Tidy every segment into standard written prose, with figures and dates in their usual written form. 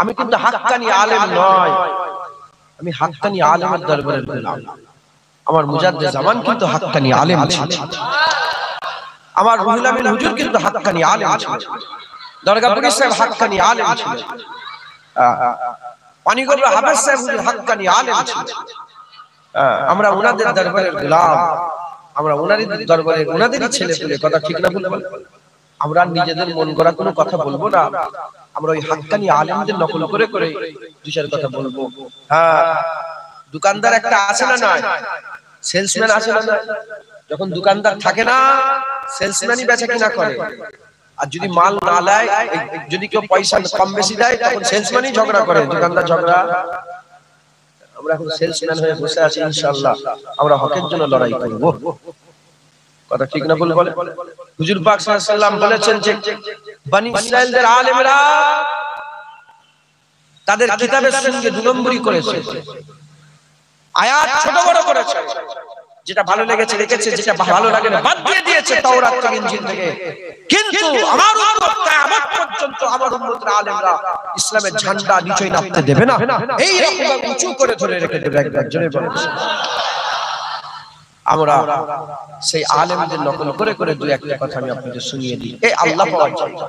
আমি কিন্তু হাক্কানি আলেম নয়, আমি হাক্কানি আলেমের দরবারের গোলাম। আমার মুজাদ্দিদ জামান কিন্তু হাক্কানি আলেম ছিলেন, আমার রুহুল আমিন হুজুর কিন্তু হাক্কানি আলেম ছিলেন, দরগাপুরি সাহেব হাক্কানি আলেম ছিলেন, পানিগোবরা হাফেজ সাহেব হুজুর হাক্কানি আলেম ছিলেন। আমরা ওনাদের দরবারের গোলাম, আমরা ওনাদের দরবারের ওনাদেরই ছেলে পেলে, কথা ঠিক না ভুল বলেন? আমরা নিজেদের মন গড়া কোনো কথা বলবো না, আমরা ওই হাক্কানি আলেমদের নকল করে করে দুইটার কথা বলবো। হ্যাঁ, দোকানদার একটা আছে না নয়, সেলসম্যান আছে না নয়, যখন দোকানদার থাকে না সেলসম্যানই বেচা কিনা করে, আর যদি মাল না দেয়, যদি কেউ পয়সা কম বেশি দেয় তখন সেলসম্যানই ঝগড়া করে, দোকানদার ঝগড়া। আমরা এখন সেলসম্যান হয়ে বসে আছি, ইনশাআল্লাহ আমরা হকের জন্য লড়াই করব, কথা ঠিক না ভুল বলেন? হুজুর পাক সাল্লাল্লাহু আলাইহি ওয়াসাল্লাম বলেছেন যে বনি ইসরাইলদের আলেমরা তাদের কিতাবের সঙ্গে দুই নম্বরই করেছে, আয়াত ছোট বড় করেছে, যেটা ভালো লেগেছে রেখেছে, যেটা ভালো লাগে না বাদ দিয়ে দিয়েছে তাওরাত থেকে ইনজিল থেকে। কিন্তু আমার উম্মত কিয়ামত পর্যন্ত আমার উম্মতের আলেমরা ইসলামের ঝান্ডা নিচে নামতে দেবে না, এই রকম উঁচু করে ধরে রেখে দেবে। একজনের বলেন আমরা সেই আলেমদের নকল করে করে দুই একটা কথা আমি আপনাদের শুনিয়ে দিই। এই আল্লাহ পাওয়ার জন্য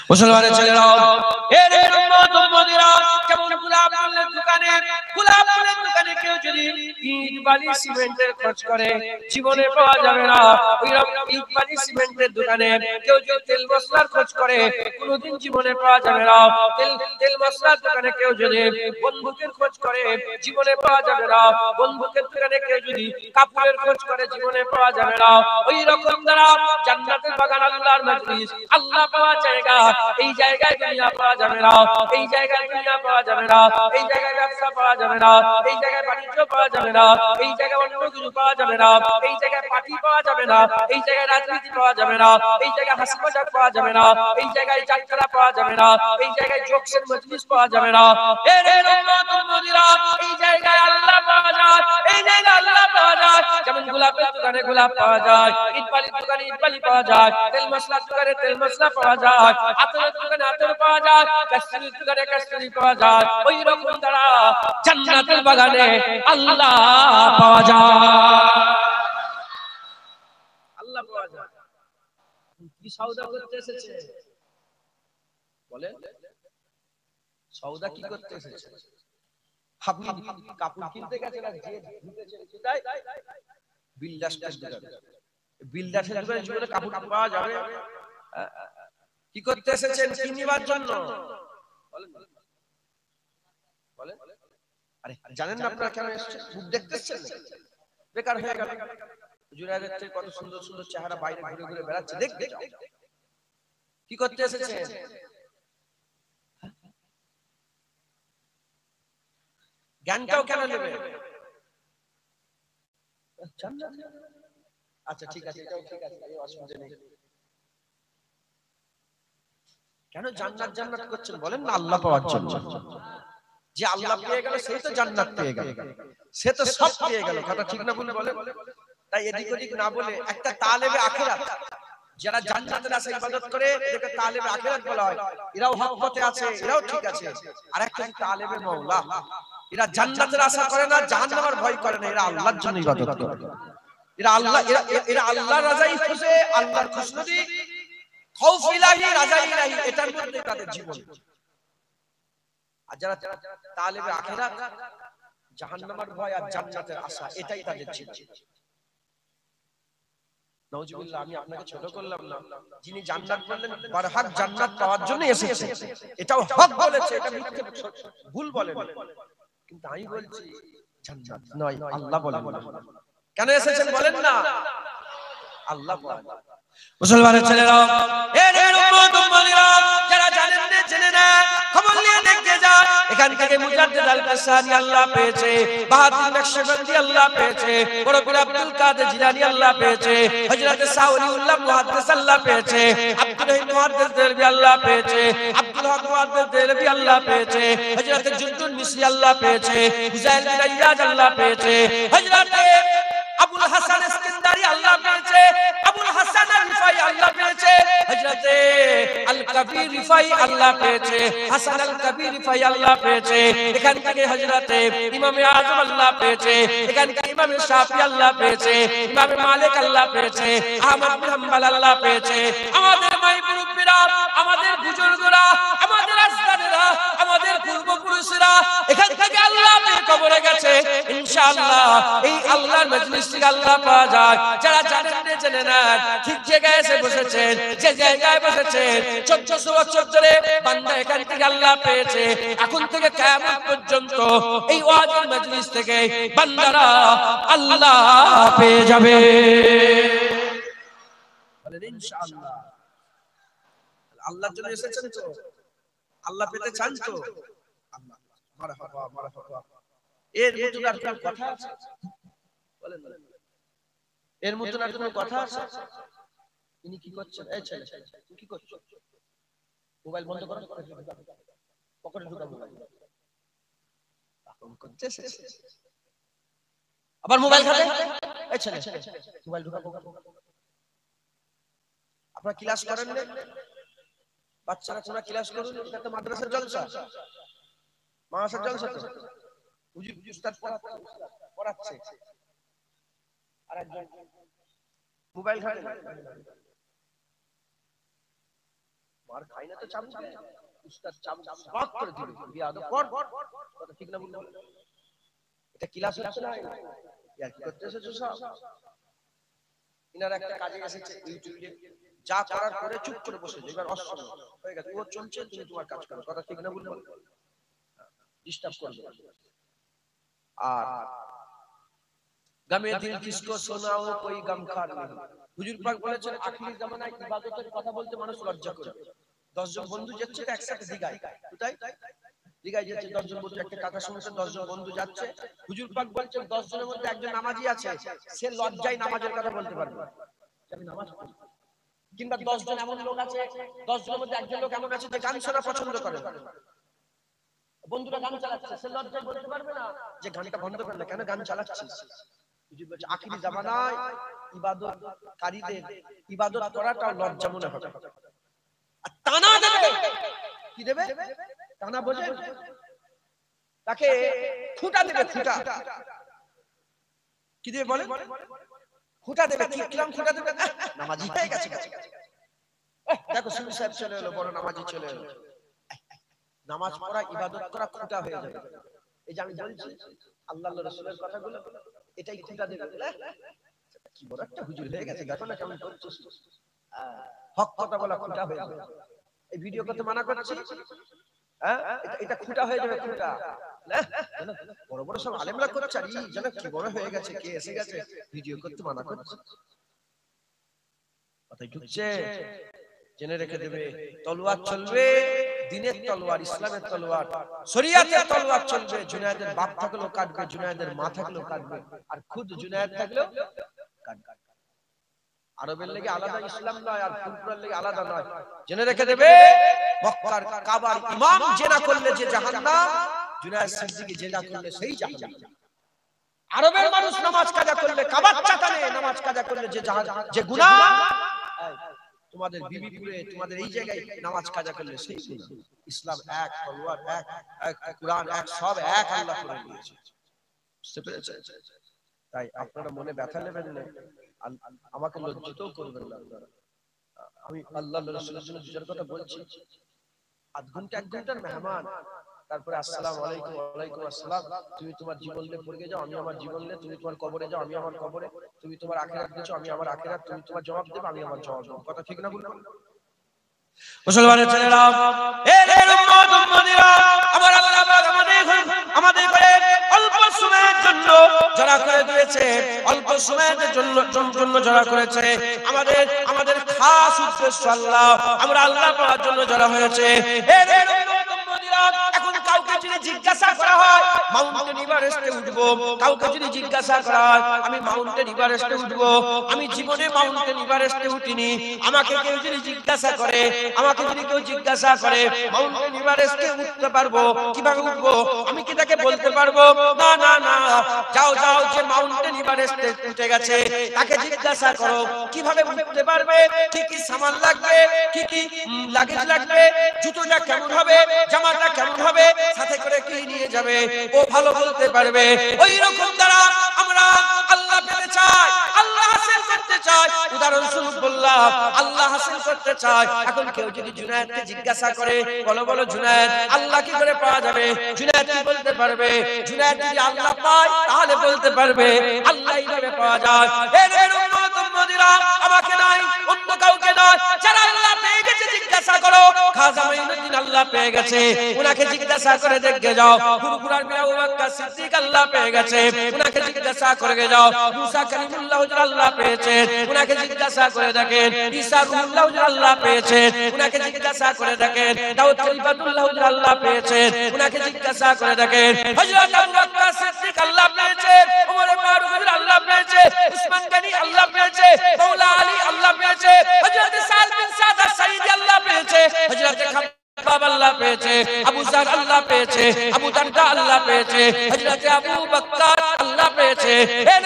মুসলমানের ছেলেরা, এর উম্মতেরা কেমন গোলাপ ফুলের দোকানে, গোলাপ ফুলের দোকানে কেউ যদি ইট বালি সিমেন্টের খরচ করে জীবনে পাওয়া যাবে না, ওইরকম ইট বালি সিমেন্টের দোকানে কেউ যদি তেল মশলার খরচ করে কোনোদিন জীবনে পাওয়া যাবে না, তেল মশলার দোকানে কেউ যদি বন্দুকের খরচ করে জীবনে পাওয়া যাবে না, বন্দুকের দোকানে কেউ যদি কাপড়ের খরচ করে জীবনে পাওয়া যাবে না। ওই রকম দ্বারা জান্নাতের বাগান, আল্লাহর মজলিস, আল্লাহ পাওয়া জায়গা, এই জায়গায় দুনিয়া পাওয়া যাবে না, এই জায়গায় দুনিয়া পাওয়া যাবে না, এই জায়গায় ব্যবসা পাওয়া যাবে না, এই জায়গায় বাণিজ্য পাওয়া যাবে না, এই জায়গায় অন্য কিছু পাওয়া যাবে না, এই জায়গায় পার্টি পাওয়া যাবে না, এই জায়গায় রাজনীতি পাওয়া যাবে না, এই জায়গায় হাসি মজাক পাওয়া যাবে না, এই জায়গায় যাত্রা পাওয়া যাবে না, এই জায়গায় জোকসের মজলিস পাওয়া যাবে না। এই জায়গায় আল্লাহ পাওয়া যায়, এই জায়গায় আল্লাহ পাওয়া যায়। যেমন গোলাপের দোকানে গোলাপ পাওয়া যায়, ইট বালির দোকানে ইট বালি পাওয়া যায়, তেল মশলার দোকানে তেল মশলা পাওয়া যায়, আতরের দোকানে আতর পাওয়া যায়, কাস্তুরির দোকানে কাস্তুরি পাওয়া যায়। ওই রকম দ্বারা জান্নাতের বাগানে আল্লাহ পাওয়া যায়, আল্লাহ পাওয়া যায়। কি সওদা করতে এসেছে বলেন? সওদা কি করতে এসেছে? আপনি কাপড় কিনতে গেছেন আর যে ঢুকেছেন কোথায়? বিল্ডার্সের দোকানে। বিল্ডার্সের দোকানে জীবনে কাপড় পাওয়া যাবে? কি করতে এসেছেন? কিনবার জন্য বলেন বলেন। আরে জানেন না আপনারা কেন এসেছেন? মুখ দেখতে এসেছেন? বেকার হয়ে গেল। হুজুরা দেখতে কত সুন্দর সুন্দর চেহারা বাইরে ঘুরে ঘুরে বেড়াচ্ছে, দেখতে যাও। কি করতে এসেছেন? জ্ঞানটাও কেন নেবে? আচ্ছা ঠিক আছে, এটাও ঠিক আছে, এই অসুবিধা নেই। কেন জান্নাত জান্নাত করছেন বলেন না? আল্লাহ পাওয়ার জন্য। যে আল্লাহ পেয়ে গেল সেই তো জান্নাত পেয়ে গেল, সে তো সব পেয়ে গেল, কথা ঠিক না বলে বলেন? তাই এদিক ওদিক না বলে একটা তালেবে আখিরাত, যারা জান্নাতের আশা ইবাদত করে এদেরকে তালেবে আখিরাত বলা হয়। এরাও হক পথে আছে, এরাও ঠিক আছে। আর একটা তালেবে মাওলা, এরা জান্নাতের আশা করে না, জাহান্নামের ভয় করে না, এরা আল্লাহর জন্য ইবাদত করে। এরা আল্লাহ, এরা আল্লাহর রাজাই খুঁজে, আল্লাহর খুশনুদি, খৌফ ইলাহি, রাজা ইলাহি, এটার মধ্যে তাদের জীবন। আর যারা তালেবে আখিরাত, জাহান্নামের ভয় আর জান্নাতের আশা, এটাই তাদের জীবন। নাউজুবিল্লাহ, আমি আপনাকে ছোট করলাম না। যিনি জান্নাত বললেন বারহাক জান্নাত পাওয়ার জন্য এসেছে, এটাও হক বলেছে, এটা মিথ্যে ভুল বলেন। কিন্তু আমি বলছি জান্নাত নয়, আল্লাহ বলেন। কেন এসেছেন বলেন না? আল্লাহ বলেন। মুসলমানের ছেলেরা, এর উম্মত উম্মতিরা, যারা জানেন না জেনে না, খবর নিয়ে দেখতে যান। এখান থেকে মুজাদ্দিদ আল-কাসানি আল্লাহ পেয়েছে, বাহাদুর নকশবন্দি আল্লাহ পেয়েছে, বড় পীর আব্দুল কাদের জিলানী আল্লাহ পেয়েছে, হযরত সাউলিউল্লাহ মুহাদ্দিস আল্লাহ পেয়েছে, আব্দুল রহিম মুহাদ্দিস দেলবি আল্লাহ পেয়েছে, আব্দুল হক মুহাদ্দিস দেলবি আল্লাহ পেয়েছে, হযরত জুদ্দুল মিসরি আল্লাহ পেয়েছে, হুসাইন বিন আইয়াজ আল্লাহ পেয়েছে, হযরত আবুল হাসান ইস্কান্দার আশআরি আল্লাহ পেয়েছে, আবুল হাসান আল রিফাই আল্লাহ পেয়েছে, হযরতে আল কবির রিফাই আল্লাহ পেয়েছে, হাসান আল কবির রিফাই আল্লাহ পেয়েছে। এখান থেকে হযরতে ইমামে আযম আল্লাহ পেয়েছে, এখান থেকে ইমামে শাফি আল্লাহ পেয়েছে, ইমামে মালিক আল্লাহ পেয়েছে, আহমদ বিন হাম্বল আল্লাহ পেয়েছে। আমাদের মাই মুরব্বিরা, আমাদের বুজুর্গরা, আমাদের আজদারেরা, আমাদের পূর্বপুরুষরা এখান থেকে আল্লাহ পেয়ে কবরে গেছে। ইনশাআল্লাহ এই আল্লাহর মজলিস থেকে আল্লাহ পাওয়া যায়। যারা জানেন না জেনে না, ঠিক জায়গায় এসে বসেছেন, যে জায়গায় বসেছেন 1400 বছর ধরে বান্দা এখান থেকে আল্লাহ পেয়েছে। এখন থেকে কিয়ামত পর্যন্ত এই ওয়াজের মজলিস থেকে বান্দারা আল্লাহ পেয়ে যাবে। বলেন ইনশাআল্লাহ। আল্লাহর জন্য এসেছেন তো, আল্লাহ পেতে চান তো, আল্লাহ মারহাবা মারহাবা। এর মতন আর কোনো কথা আছে? বলেন এর মতন আর কোনো কথা আছে? ইনি কি করছেন? এই ছেলে তুই কি করছিস? মোবাইল বন্ধ করো, পকেটে ঢুকা মোবাইল। করছে আবার মোবাইল খাবে। এই ছেলে মোবাইল ঢুকা পকেটে। আপনারা ক্লাস করেন না? বাচ্চারা তোমরা ক্লাস করুন, এটা তো মাদ্রাসার জলসা, মাদ্রাসার জলসা তো। হুজুর উস্তাদ পড়াচ্ছে আর একজন মোবাইল ঘাটে। মার খাই না তো চাপ দিবে, উস্তাদ চাপ সব করে দিবে। বিয়াদব পড়, কথা ঠিক না বললে এটা ক্লাস হচ্ছে না, ইয়ার কি করতে এসেছো সব? ইনার একটা কাজে এসেছে ইউটিউবে, যা করার করে চুপ করে বসে যায়। এবার অসম্ভব হয়ে গেছে, ও চলছে, তুমি তোমার কাজ করো, কথা ঠিক না বললে ডিস্টার্ব করবে। আর গমে দিল কিসকো শোনাও কোই গমখার নেই। হুজুর পাক বলেছেন আখিরি জামানায় ইবাদতের কথা বলতে মানুষ লজ্জা করে। 10 জন বন্ধু যাচ্ছে একসাথে দিঘায়, কোথায় দিঘায় যাচ্ছে 10 জন বন্ধু, একটা কাকার সঙ্গে 10 জন বন্ধু যাচ্ছে। হুজুর পাক বলছেন 10 জনের মধ্যে একজন নামাজি আছে, সে লজ্জায় নামাজের কথা বলতে পারবে না, আমি নামাজ পড়ি। কিংবা 10 জন এমন লোক আছে, 10 জনের মধ্যে একজন লোক এমন আছে যে গান শোনা পছন্দ করে। বন্ধুরা গান চালাচ্ছে, সে লজ্জায় বলতে পারবে না যে গানটা বন্ধ কর না, কেন গান চালাচ্ছিস। হুজুর বলছে আখিরি জামানায় ইবাদতকারীদের ইবাদত করাটা লজ্জা মনে হবে। আর তানা দেবে, কি দেবে? তানা বোঝে, তাকে খুঁটা দেবে, খুঁটা। কি দেবে বলে? খুঁটা দেবে। কি কিরকম খুঁটা দেবে? নামাজি হয়ে গেছে। দেখো সুবি সাহেব চলে এলো, বড় নামাজি চলে এলো। নামাজ পড়া ইবাদত করা খুঁটা হয়ে যাবে। এই যে আমি বলছি আল্লাহর রাসূলের কথাগুলো, এটাই খুঁটা দেবে। কি বড় একটা হুজুর হয়ে গেছে, দেখো না কেমন করছিস। হক কথা বলা খুঁটা হয়ে যাবে। এই ভিডিও করতে মানা করছি, হ্যাঁ এটা খুঁটা হয়ে যাবে, খুঁটা। বড় বড় সব আলেমরা করছে, আর এই যেন কি বড় হয়ে গেছে, কে এসে গেছে, ভিডিও করতে মানা করছে। কথাই ঢুকছে, জেনে রেখে দেবে। তলোয়ার চলবে, দিনের তলোয়ার, ইসলামের তলোয়ার, শরীয়তের তলোয়ার চলবে। জুনায়েদের বাপ থাকলেও কাটবে, জুনায়েদের মা থাকলেও কাটবে, আর খুদ জুনায়েদ থাকলেও কাটবে। আরবের লেগে আলাদা ইসলাম নয়, আর ফুরফুরার লেগে আলাদা নয়। জেনে রেখে দেবে, মক্কার কাবার ইমাম জেনা করলে যে জাহান্নাম, জুনায়েদ সিদ্দিকী জেনা করলে সেই জাহান্নাম। আরবের মানুষ নামাজ কাজা করলে, কাবার চাটানে নামাজ কাজা করলে যে গুনাহ, তোমাদের বিবিপুরে, তোমাদের এই জায়গায় নামাজ কাজা করলে সেই গুনাহ। ইসলাম এক, তলোয়ার এক, কুরআন এক, সব এক আল্লাহ করে দিয়েছে। বুঝতে পেরেছেন? তাই আপনারা মনে ব্যথা নেবেন না, আমাকে লজ্জিতও করবেন না। আমি আল্লাহর রাসূলের জন্য দুটার কথা বলছি। আধ ঘন্টা 1 ঘন্টার মেহমান, তারপরে আসসালামু আলাইকুম, ওয়ালাইকুম আসসালাম। তুমি তোমার জীবন নিয়ে পড়ে যাও, আমি আমার জীবন নিয়ে। তুমি তোমার কবরে যাও, আমি আমার কবরে। তুমি তোমার আখিরাত দিছো, আমি আমার আখিরাত। তুমি তোমার জবাব দেবে, আমি আমার জবাব দেব। কথা ঠিক না বললাম? মুসলমানের ছেলেরা, এর উম্মত উম্মতিরা, আমার আল্লাহ আমাদের করে অল্প সময়ের জন্য যারা করে দিয়েছে, অল্প সময়ের জন্য যারা করেছে, আমাদের খাস উদ্দেশ্য আল্লাহ, আমরা আল্লাহ পাওয়ার জন্য যারা হয়েছে। এর উম্মত উম্মতিরা, এখন কাউকে যদি জিজ্ঞাসা করা হয় মাউন্টেন এভারেস্টে উঠবো। কাউকে যদি জিজ্ঞাসা করা হয় আমি মাউন্টেন এভারেস্টে উঠবো, আমি জীবনে মাউন্টেন এভারেস্টে উঠিনি। আমাকে কেউ যদি জিজ্ঞাসা করে, আমাকে যদি কেউ জিজ্ঞাসা করে মাউন্টেন এভারেস্টে উঠতে পারবো কিভাবে উঠবো, আমি কি তাকে বলতে পারবো? না না না, যাও যাও, যে মাউন্টেন এভারেস্টে উঠে গেছে তাকে জিজ্ঞাসা করো কিভাবে উঠতে পারবে, কি কি সামান লাগবে, কি কি লাগেজ লাগবে, জুতোটা কেমন হবে, জামাটা কেমন হবে, সাথে করে কি নিয়ে যাবে, ও ভালো বলতে পারবে। ওই রকম দ্বারা আমরা আল্লাহ পেতে চাই, আল্লাহ হাসিল করতে চাই। উদাহরণস্বরূপ বললাম আল্লাহ হাসিল করতে চাই। এখন কেউ যদি জুনায়েদকে জিজ্ঞাসা করে, বলো বলো জুনায়েদ আল্লাহ কি করে পাওয়া যাবে, জুনায়েদ কি বলতে পারবে? জুনায়েদ যদি আল্লাহ পায় তাহলে বলতে পারবে আল্লাহ এইভাবে পাওয়া যায়। এর উম্মত উম্মতিরা আমাকে নাই, অন্য কাউকে নয়, যারা আল্লাহ পেয়ে গেছে জিজ্ঞাসা করো। খাজা মাইনুদ্দিন আল্লাহ পেয়ে গেছে, উনাকে জিজ্ঞাসা করে দেখে যাও। ফুরফুরার মিয়া আবু বকর সিদ্দিক আল্লাহ পেয়ে গেছে, উনাকে জিজ্ঞাসা করে যাও। মুসা কালিমুল্লাহ হুজুর আল্লাহ পেয়েছে, উনাকে জিজ্ঞাসা করে দেখেন। ঈসা রুহুল্লাহ হুজুর আল্লাহ পেয়েছে, উনাকে জিজ্ঞাসা করে দেখেন। দাউদ খলিফাতুল্লাহ হুজুর আল্লাহ পেয়েছে, উনাকে জিজ্ঞাসা করে দেখেন। হযরত আবু বকর সিদ্দিক আল্লাহ পেয়েছে, ওমর ফারুক হুজুর আল্লাহ পেয়েছে, উসমান গনি আল্লাহ পেয়েছে, মাওলা আলী আল্লাহ পেয়েছে, হযরত সাদ বিন সাদ আস-সাঈদী আল্লাহ পেয়েছে, হযরত খাব্বাব আল্লাহ পেয়েছে, আবু যার আল্লাহ পেয়েছে, আবু দারদা আল্লাহ পেয়েছে, হযরত আবু বকর আল্লাহ পেয়েছে।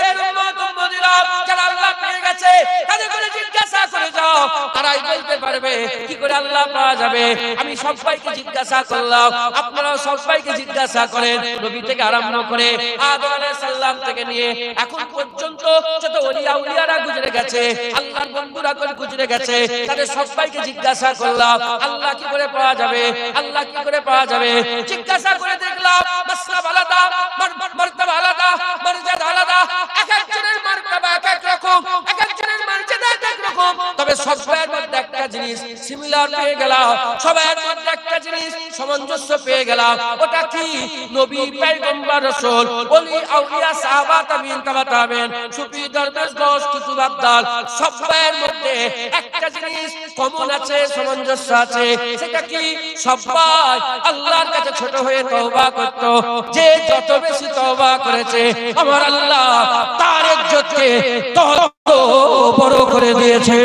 এর উম্মত উম্মতিরা যারা আল্লাহ পেয়ে গেছে তাদের করে জিজ্ঞাসা করে যাও, তারাই বলতে পারবে কি করে আল্লাহ পাওয়া যাবে। আমি সবাইকে জিজ্ঞাসা করলাম, আপনারাও সবাইকে জিজ্ঞাসা করেন। নবী থেকে আরম্ভ করে আদম আলাইহিস সালাম থেকে নিয়ে এখন পর্যন্ত যত ওলিয়া উলিয়ারা গুজরে গেছে, আল্লাহর বন্ধুরা করে গুজরে গেছে, তাদের সবাইকে জিজ্ঞাসা করলাম আল্লাহ কি করে পাওয়া যাবে, আল্লাহ কি করে পাওয়া যাবে। জিজ্ঞাসা করে দেখলাম মাসলাব আলাদা, মারতাবা আলাদা, মর্যাদা আলাদা, এক একজনের মারতাবা এক এক রকম, এক একজনের মর্যাদা এক এক রকম। তবে সবার মধ্যে একটা জিনিস সিমিলার পেয়ে গেলাম, সবার মধ্যে একটা জিনিস সামঞ্জস্য পেয়ে গেলাম। ওটা কি? নবী, পয়গম্বর, রাসূল, ওলি, আউলিয়া, সাহাবা, তাবিঈন, তাবা তাবিঈন, সুফি, দরবেশ, গওস, কুতুব, আবদাল, সবার মধ্যে একটা জিনিস কমন আছে, সামঞ্জস্য আছে। সেটা কি? সবাই আল্লাহর কাছে ছোট হয়ে তওবা করত। যে যত বেশি তওবা করেছে আমার আল্লাহ তার ইজ্জতকে তত বড় করে দিয়েছে।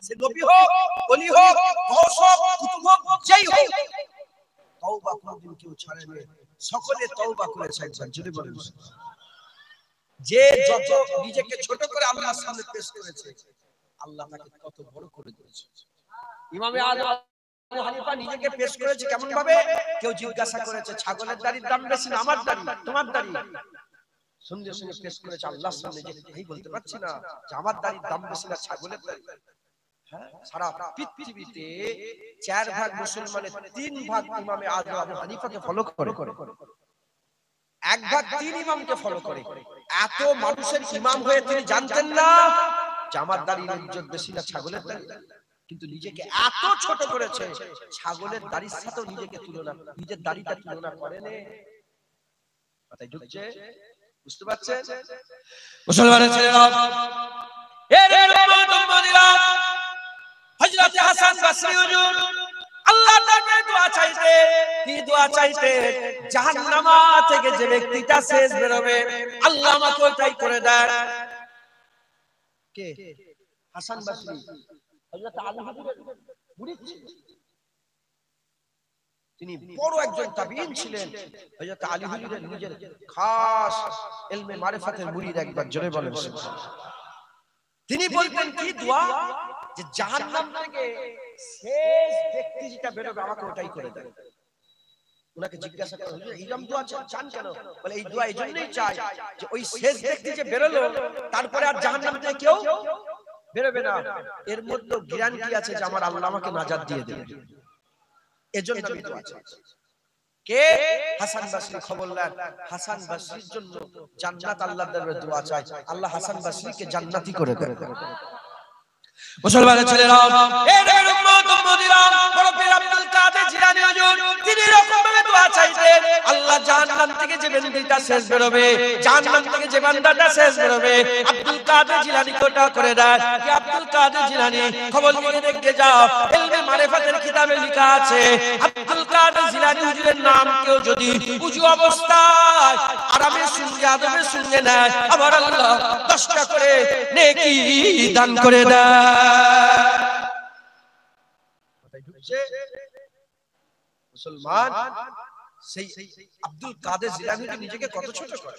সে নবী হোক, ওলি হোক, গওস হোক, কুতুব হোক, যেই হোক, তওবা কোনদিন কেউ ছাড়েনি। সকলে তওবা করেছে একবার, যদি বলেন যে যত নিজেকে ছোট করে আল্লাহর সামনে পেশ করেছে আল্লাহ তাকে তত বড় করে দিয়েছে। ইমামে আযম আবু হানিফা নিজেকে পেশ করেছে কেমন ভাবে? কেউ জিজ্ঞাসা করেছে ছাগলের দাড়ির দাম বেশি না আমার দাড়ি, তোমার দাড়ি? সঙ্গে সঙ্গে পেশ করেছে আল্লাহর সামনে যে আমি বলতে পারছি না যে আমার দাড়ির দাম বেশি না ছাগলের দাড়ি। সারা পৃথিবীতে 4 ভাগ মুসলমানের 3 ভাগ ইমামে আযম আবু হানিফাকে ফলো করে, 1 ভাগ 3 ইমামকে ফলো করে। এত মানুষের ইমাম হয়ে তিনি জানতেন না যে আমার দাড়ির ইজ্জত বেশি না ছাগলের দাড়ি, কিন্তু নিজেকে এত ছোট করেছে ছাগলের দাড়ির সাথে নিজেকে তুলনা, নিজের দাড়িটা তুলনা করেন। কথাই ঢুকছে? বুঝতে পারছেন মুসলমানের ছেলেরা? এর উম্মত উম্মতিরা হযরত হাসান বসরি হুজুর আল্লাহর দরবারে দোয়া চাইতে, কি দোয়া চাইতে? জাহান্নামা থেকে যে ব্যক্তিটা শেষ বেরোবে আল্লাহ আমাকে ওইটাই করে দেন। কে? হাসান বসরি হযরত আলী হুজুরের মুরিদ ছিলেন, তিনি বড় একজন তাবিঈন ছিলেন। হযরত আলী হুজুরের নিজের খাস ইলমে মারিফাতের মুরিদ। একবার জোরে বলেন সুবহানাল্লাহ। তিনি বলতেন কি দোয়া? যে জাহান্নাম থেকে শেষ ব্যক্তি যেটা বেরোবে আমাকে ওটাই করে দেন। উনাকে জিজ্ঞাসা করা হলো এইরকম দোয়া চান কেন? বলে এই দোয়া এইজন্যই চাই যে ওই শেষ ব্যক্তি যে বেরোলো তারপরে আর জাহান্নাম থেকে কেউ বেরোবে না। এর মধ্যে গ্যারান্টি আছে যে আমার আল্লাহ আমাকে নাজাত দিয়ে দেবে, এজন্য আমি দোয়া চাই। কে? হাসান বসরি। খবর নেন, হাসান বসরির জন্য জান্নাত আল্লাহর দরবারে দোয়া চাই, আল্লাহ হাসান বসরিকে জান্নাতি করে দেবে। মুসলমানের ছেলেরা, এর উম্মত উম্মতিরা, বড় পীর আব্দুল কাদের জিলানী হুজুর তিনি এরকম ভাবে দোয়া চাইতেন আল্লাহ জাহান্নাম থেকে যে বান্দাটা শেষ বেরোবে, জাহান্নাম থেকে যে বান্দাটা শেষ বেরোবে আব্দুল কাদের জিলানী কোটা করে দেয়। কি আব্দুল কাদের জিলানী? খবর নিয়ে দেখতে যাও, ইলমে মারিফাতের কিতাবে লেখা আছে আব্দুল কাদের জিলানী হুজুরের নাম কেউ যদি উঁচু অবস্থায় আরামে শুনে আদবে শুনে নেয়, আমার আল্লাহ 10টা করে নেকি দান করে দেয়। মুসলমান সেই আব্দুল কাদের জিলানী নিজেকে কত ছোট করে।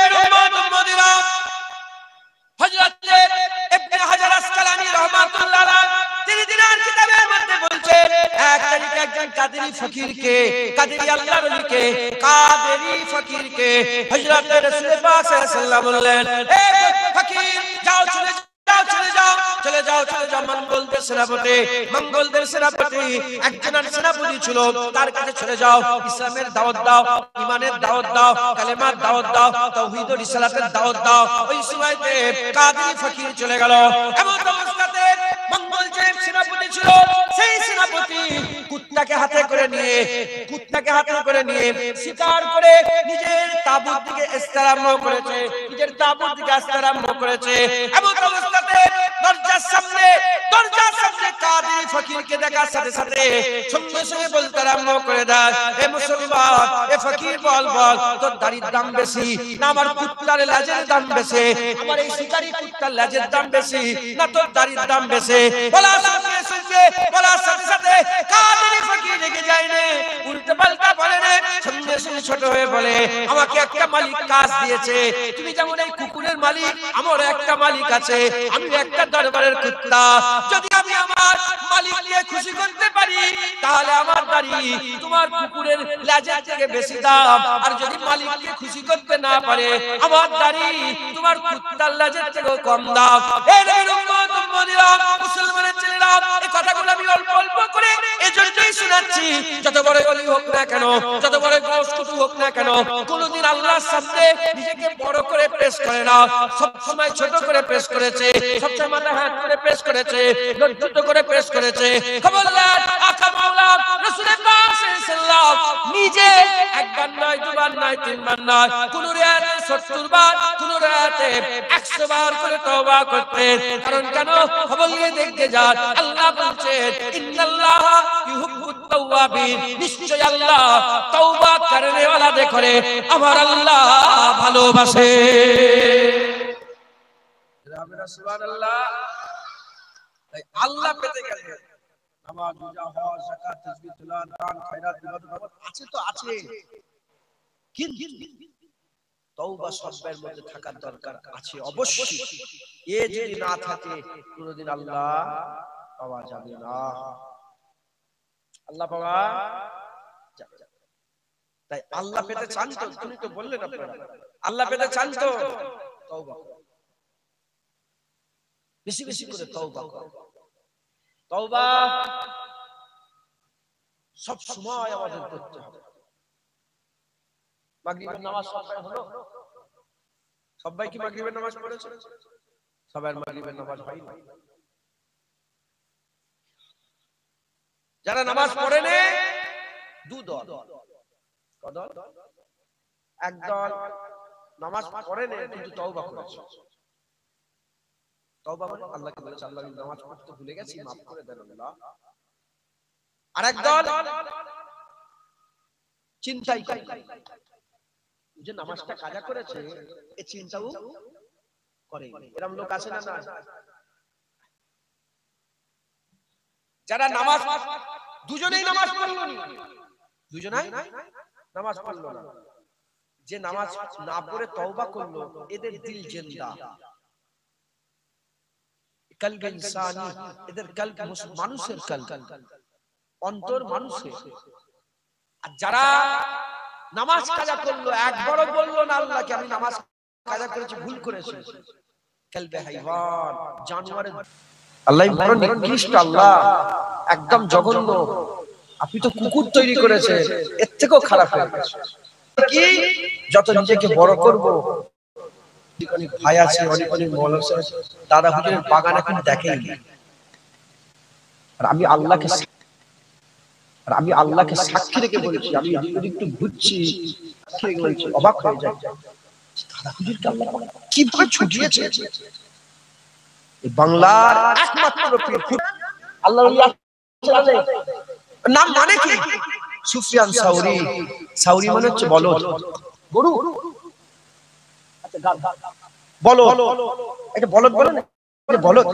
এর উম্মত উম্মতিরা, হযরত ইবনে হাজার আসকালানী রাহমাতুল্লাহ আলাইহি তিনি দিনার কিতাবের মধ্যে বলছেন, এক তারিখে একজন কাদেরী ফকিরকে, কাদেরী আল্লাহর ওলিকে, কাদেরী ফকিরকে হযরত রাসূল পাক সাল্লাল্লাহু আলাইহি ওয়াসাল্লাম বললেন, এ ফকির যাও, চলে যাও, চলে যাও, চলে যাও, চলে যাও। মঙ্গলদের সেনাপতি একজনের সেনাপতি ছিল, তার কাছে চলে যাও, ইসলামের দাওয়াত দাও, ঈমানের দাওয়াত দাও, কালেমার দাওয়াত দাও, তাওহীদ ও রিসালাতের দাওয়াত দাও। ওই সময়তে কাদেরী ফকির চলে গেল। এমন অবস্থাতে মঙ্গল যে সেনাপতি ছিল, সেই সেনাপতি কুত্তাকে হাতে করে নিয়ে শিকার করে নিজের তাঁবুর দিকে আসতে আরম্ভ করেছে। এমন অবস্থাতে দরজার সামনে কাদেরী ফকিরকে দেখার সাথে সাথে সঙ্গে সঙ্গে বলতে আরম্ভ করে দেয়, হে মুসলমান, এ ফকির বল, তোর দাড়ির দাম বেশি না আমার কুত্তার লেজের দাম বেশি? আমার এই শিকারী কুত্তার লেজের দাম বেশি না তোর দাড়ির দাম বেশি? বলার সাথে সাথে কাদেরী ফকির রেগে যায় না, উল্টো পাল্টা বলে না, সঙ্গে সঙ্গে ছোট হয়ে বলে, আমাকে একটা মালিক কাজ দিয়েছে, তুমি যেমন এই কুকুরের মালিক, আমার একটা মালিক আছে, আমি একটা দরবারের কুত্তা। যদি আমি আমার মালিককে খুশি করতে পারি তাহলে আমার দাড়ি তোমার কুকুরের লেজের থেকে বেশি দাম, আর যদি মালিককে খুশি করতে না পারে আমার দাড়ি তোমার কুত্তার লেজের থেকে কম দাম। এই নবীর উম্মত উম্মতিরা, মুসলমানের ছেলেরা, এই কথাগুলো আমি অল্প অল্প করে এজন্যই শোনাচ্ছি, যত বড় অলি হোক না কেন, যত বড় গোশকুটু হোক না কেন, কোনদিন আল্লাহর সামনে নিজেকে বড় করে পেশ করে না, সব সময় ছোট করে পেশ করেছে, সবসময় মাথা হাত করে পেশ করেছে, লজ্জিত করে পেশ করেছে। খবরদার, আকা মাওলা রাসূল পাক সাল্লাল্লাহু নিজে একবার নয়, দুবার নয়, তিনবার নয়, কোন রাতে 70 বার, কোন রাতে 100 বার করে তওবা করতেন। কারণ কেন? খবর নিয়ে দেখতে যান, আল্লাহ বলছেন, ইন্নাল্লাহা ইউহিব্বুত তাওয়াবিন, নিশ্চয় আল্লাহ তওবা করনে ওয়ালাদের করে আমার আল্লাহ ভালোবাসে। সুবহানাল্লাহ। তাই আল্লাহ পেতে গেলে নামাজ, রোজা, হজ, যাকাত, তাসবিহ, তিলাওয়াত, দান, খায়রাত, ইবাদত আছে তো আছে, কিন্তু তওবা সবের মধ্যে থাকার দরকার আছে অবশ্যই। এ যদি না থাকে কোনদিন আল্লাহ পাওয়া যাবে না, আল্লাহ পাওয়া যাবে না। তাই আল্লাহ পেতে চান তো, তুমি তো বললেন আপনারা আল্লাহ পেতে চান তো তওবা বেশি বেশি করে তওবা করো। তওবা সব সময় আমাদের করতে হবে। মাগরিবের নামাজ সবাই হলো? সবাই কি মাগরিবের নামাজ পড়েছে? সবার মাগরিবের নামাজ হয় না। যারা নামাজ পড়ে না দুদল, কদল, একদল নামাজ পড়ে না কিন্তু তওবা করেছে। তওবা মানে আল্লাহকে বলেছে, আল্লাহ আমি নামাজ পড়তে ভুলে গেছি, মাফ করে দেন আল্লাহ। আরেক দল চিন্তাই করে, যে নামাজটা কাজা করেছে এই চিন্তাও করে। এরকম লোক আছে না? যারা নামাজ, দুজনেই নামাজ পড়লো না, দুজনেই নামাজ পড়লো না, যে নামাজ না পড়ে তওবা করলো এদের দিল জিন্দা, কলব ইনসানি, এদের কলব মানুষের কলব, অন্তর মানুষের। আর যারা নামাজ কাজা করলো, একবারও বললো না আল্লাহকে আমি নামাজ কাজা করেছি, ভুল করেছি, কলবে হাইওয়ান, জানোয়ারের। আল্লাহ বড় নিকৃষ্ট, আল্লাহ একদম জঘন্য, আপনি তো কুকুর তৈরি করেছেন, এর থেকেও খারাপ হয়ে গেছে। কি যত নিজেকে বড় করব, অনেক ভাই আছে, অনেক অনেক মৌলানা আছে, দাদা হুজুরের বাগান এখন দেখেই না। আর আমি আল্লাহকে সাক্ষী রেখে বলছি, আমি এদিক ওদিক একটু ঘুরছি, বলছি অবাক হয়ে যায়, দাদা হুজুরকে আল্লাহ কিভাবে ছুটিয়েছে। এই বাংলার একমাত্র পীর আল্লাহর নাম মানে কি? সুফিয়ান সাউরি। সাউরি মানে হচ্ছে বলদ, গরু। আচ্ছা বলদ, এটা বলদ বলে না, বলদ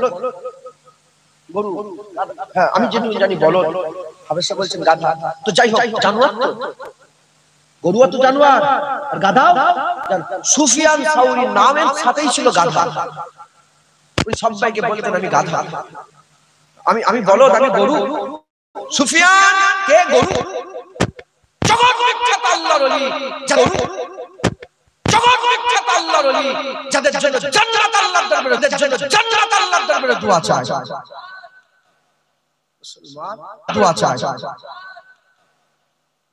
গরু। হ্যাঁ আমি জানি বলদ, হাবেশা বলছেন গাধা। তো যাই হোক, জানোয়ার তো, গরুও তো জানোয়ার, আর গাধাও। সুফিয়ান সাউরি নামের সাথেই ছিল গাধা। উনি সবাইকে বলতেন আমি গাধা, আমি বলদ, আমি গরু। সুফিয়ান কে? গরু। জগৎ বিখ্যাত আল্লাহর ওলি, গরু। জগৎ বিখ্যাত আল্লাহর ওলি, যাদের জন্য জান্নাত আল্লাহর দরবারে, যাদের জন্য জান্নাত আল্লাহর দরবারে দোয়া চায়। মুসলমান দোয়া চায়।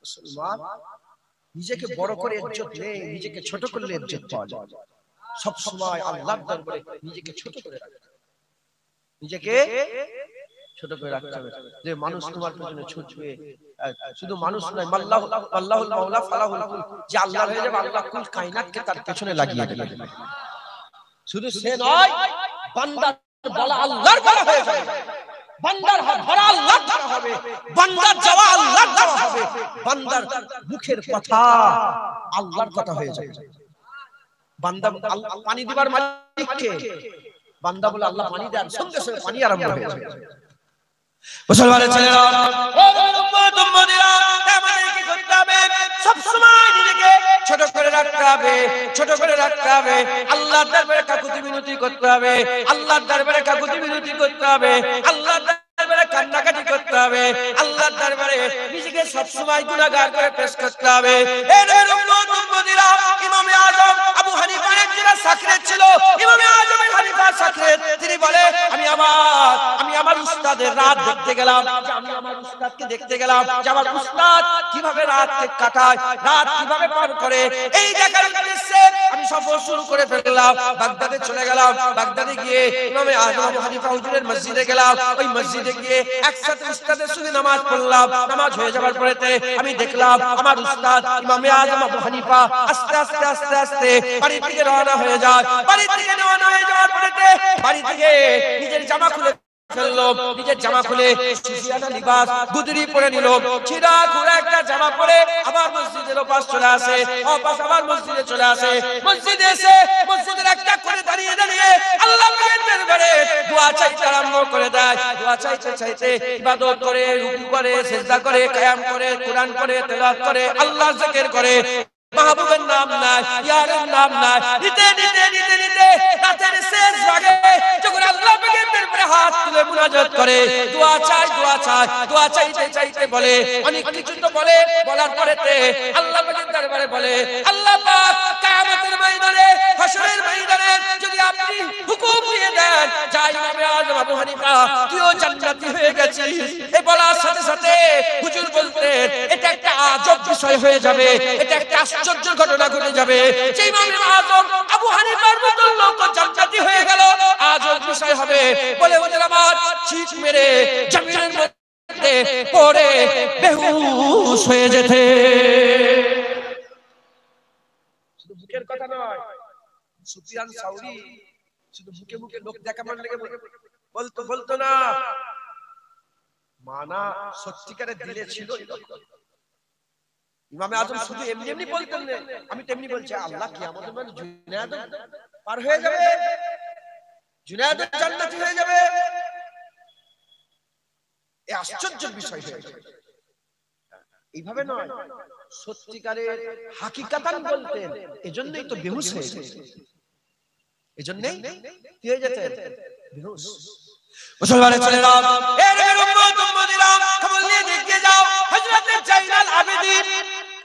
মুসলমান নিজেকে বড় করে ইজ্জত নেই, নিজেকে ছোট করলে ইজ্জত পাওয়া যায়। সব সময় আল্লাহর দরবারে নিজেকে ছোট করে রাখতে হবে, নিজেকে ছোট করে রাখতে হবে। যে মানুষ তোমার পেছনে ছুটবে, শুধু মানুষ নয়, আল্লাহুল মাওলা ফালাহুল কুল, যে আল্লাহ হয়ে যাবে, আল্লাহ কুল কায়নাতকে তার পেছনে লাগিয়ে দেবে। শুধু সে নয়, বান্দার বলা আল্লাহর বলা হয়ে যাবে, বান্দার ধরা আল্লাহর ধরা হবে, বান্দার যাওয়া আল্লাহর যাওয়া হবে, বান্দার মুখের কথা আল্লাহর কথা হয়ে যাবে। বান্দা পানি দিবার মালিককে, বান্দা বলে আল্লাহ পানি দেন, সঙ্গে সঙ্গে পানি আরম্ভ হয়ে যাবে। মুসলমানের ছেলেরা, ও উম্মত উম্মতিরা, আমাদের কি করতে হবে? সব সময় নিজেকে ছোট করে রাখতে হবে, ছোট করে রাখতে হবে। আল্লাহর দরবারে কাকুতি মিনতি করতে হবে, আল্লাহর দরবারে কাকুতি মিনতি করতে হবে, আল্লাহর দরবারে কান্নাকাটি করতে হবে, আল্লাহর দরবারে নিজেকে সব সময় গুনাহগার করে পেশ করতে হবে। এর উম্মত উম্মতিরা, ইমামে আযম আবু হানিফার যারা সাকরেত ছিল, ইমামে আযম হানিফা সাকরেত, তিনি বলে আমি আমার উস্তাদের রাত দেখতে গেলাম, আমি আমার উস্তাদকে দেখতে গেলাম যে আমার উস্তাদ কিভাবে রাতকে কাটায়, রাত কিভাবে পার করে। এই দেখার উদ্দেশ্যে আমি সফর শুরু করে ফেললাম, বাগদাদে চলে গেলাম। বাগদাদে গিয়ে ইমামে আযম আবু হানিফা হুজুরের মসজিদে গেলাম। ওই মসজিদে গিয়ে একসাথে উস্তাদের সঙ্গে নামাজ পড়লাম। নামাজ হয়ে যাওয়ার পরেতে আমি দেখলাম আমার উস্তাদ ইমামে আযম আবু হানিফা আস্তে আস্তে আস্তে আস্তে বাড়ি থেকে রওনা হয়ে যায়। বাড়ি থেকে রওনা হয়ে যাওয়ার পরেতে বাড়ি থেকে নিজের জামা খুলে ফেললো, নিজের জামা খুলে সুফিয়ানা লিবাস গুদরি পরে নিল, ছিঁড়া খুঁড়া একটা জামা পরে আবার মসজিদের ওপাশ চলে আসে, ওপাশ আবার মসজিদে চলে আসে। মসজিদে এসে মসজিদের একটা করে দাঁড়িয়ে দাঁড়িয়ে আল্লাহ পাকের দরবারে দোয়া চাইতে আরম্ভ করে দেয়। দোয়া চাইতে চাইতে ইবাদত করে, রুকু করে, সিজদা করে, কিয়াম করে, কোরআন পড়ে, তেলাওয়াত করে, আল্লাহর জিকির করে। মাহবুবের নাম নাই, ইয়ারের নাম নাই, নিতে নিতে নিতে নিতে রাতের শেষ ভাগে যখন আল্লাহ পাকের দরবারে হাত তুলে মুনাজাত করে, দোয়া চাই, দোয়া চাই, দোয়া চাইতে চাইতে বলে অনেক কিছু তো বলে, বলার পরেতে আল্লাহ পাকের দরবারে বলে আল্লাহ পাক কিয়ামতের ময়দানে, হাশরের ময়দানে যদি আপনি হুকুম দিয়ে দেন যা ইমামে আযম আবু হানিফা তুইও জান্নাতি হয়ে গেছিস, এই বলার সাথে সাথে হুজুর বলতেন এটা একটা আজব বিষয় হয়ে যাবে, এটা একটা আশ্চর্যের ঘটনা ঘটে যাবে যে ইমামে আযম আবু হানিফার মতো লোক জান্নাতি হয়ে গেল, আজব বিষয় হবে। বলে ওদের আমার চিৎ মেরে জমিনের মধ্যে পড়ে বেহুশ হয়ে যেতে। শুধু বুকের কথা নয়, সুফিয়ান সাউরি শুধু বুকে বুকে লোক দেখাবার লেগে বলতো না, মানা সত্যিকারের দিলে ছিল। ইমামে আযম শুধু এমনি এমনি বলতেন না, আমি তেমনি বলছি আল্লাহ কিয়ামতের দিন জুনায়েদ পার হয়ে যাবে, জুনায়েদ জান্নাতি হয়ে যাবে, এই আশ্চর্যের বিষয় হয়ে যাবে। এইভাবে নয়, সত্যিকারের হাকিকাতান বলতেন, এজন্যই তো বেহুশ হয়ে গেছে, এজন্যই কি হয়ে যেতে বেহুশ। মুসলমানের ছেলেরা, এর উম্মত উম্মতিরা, খবর নিয়ে দেখতে যাও হযরত জাইনাল আবেদিন।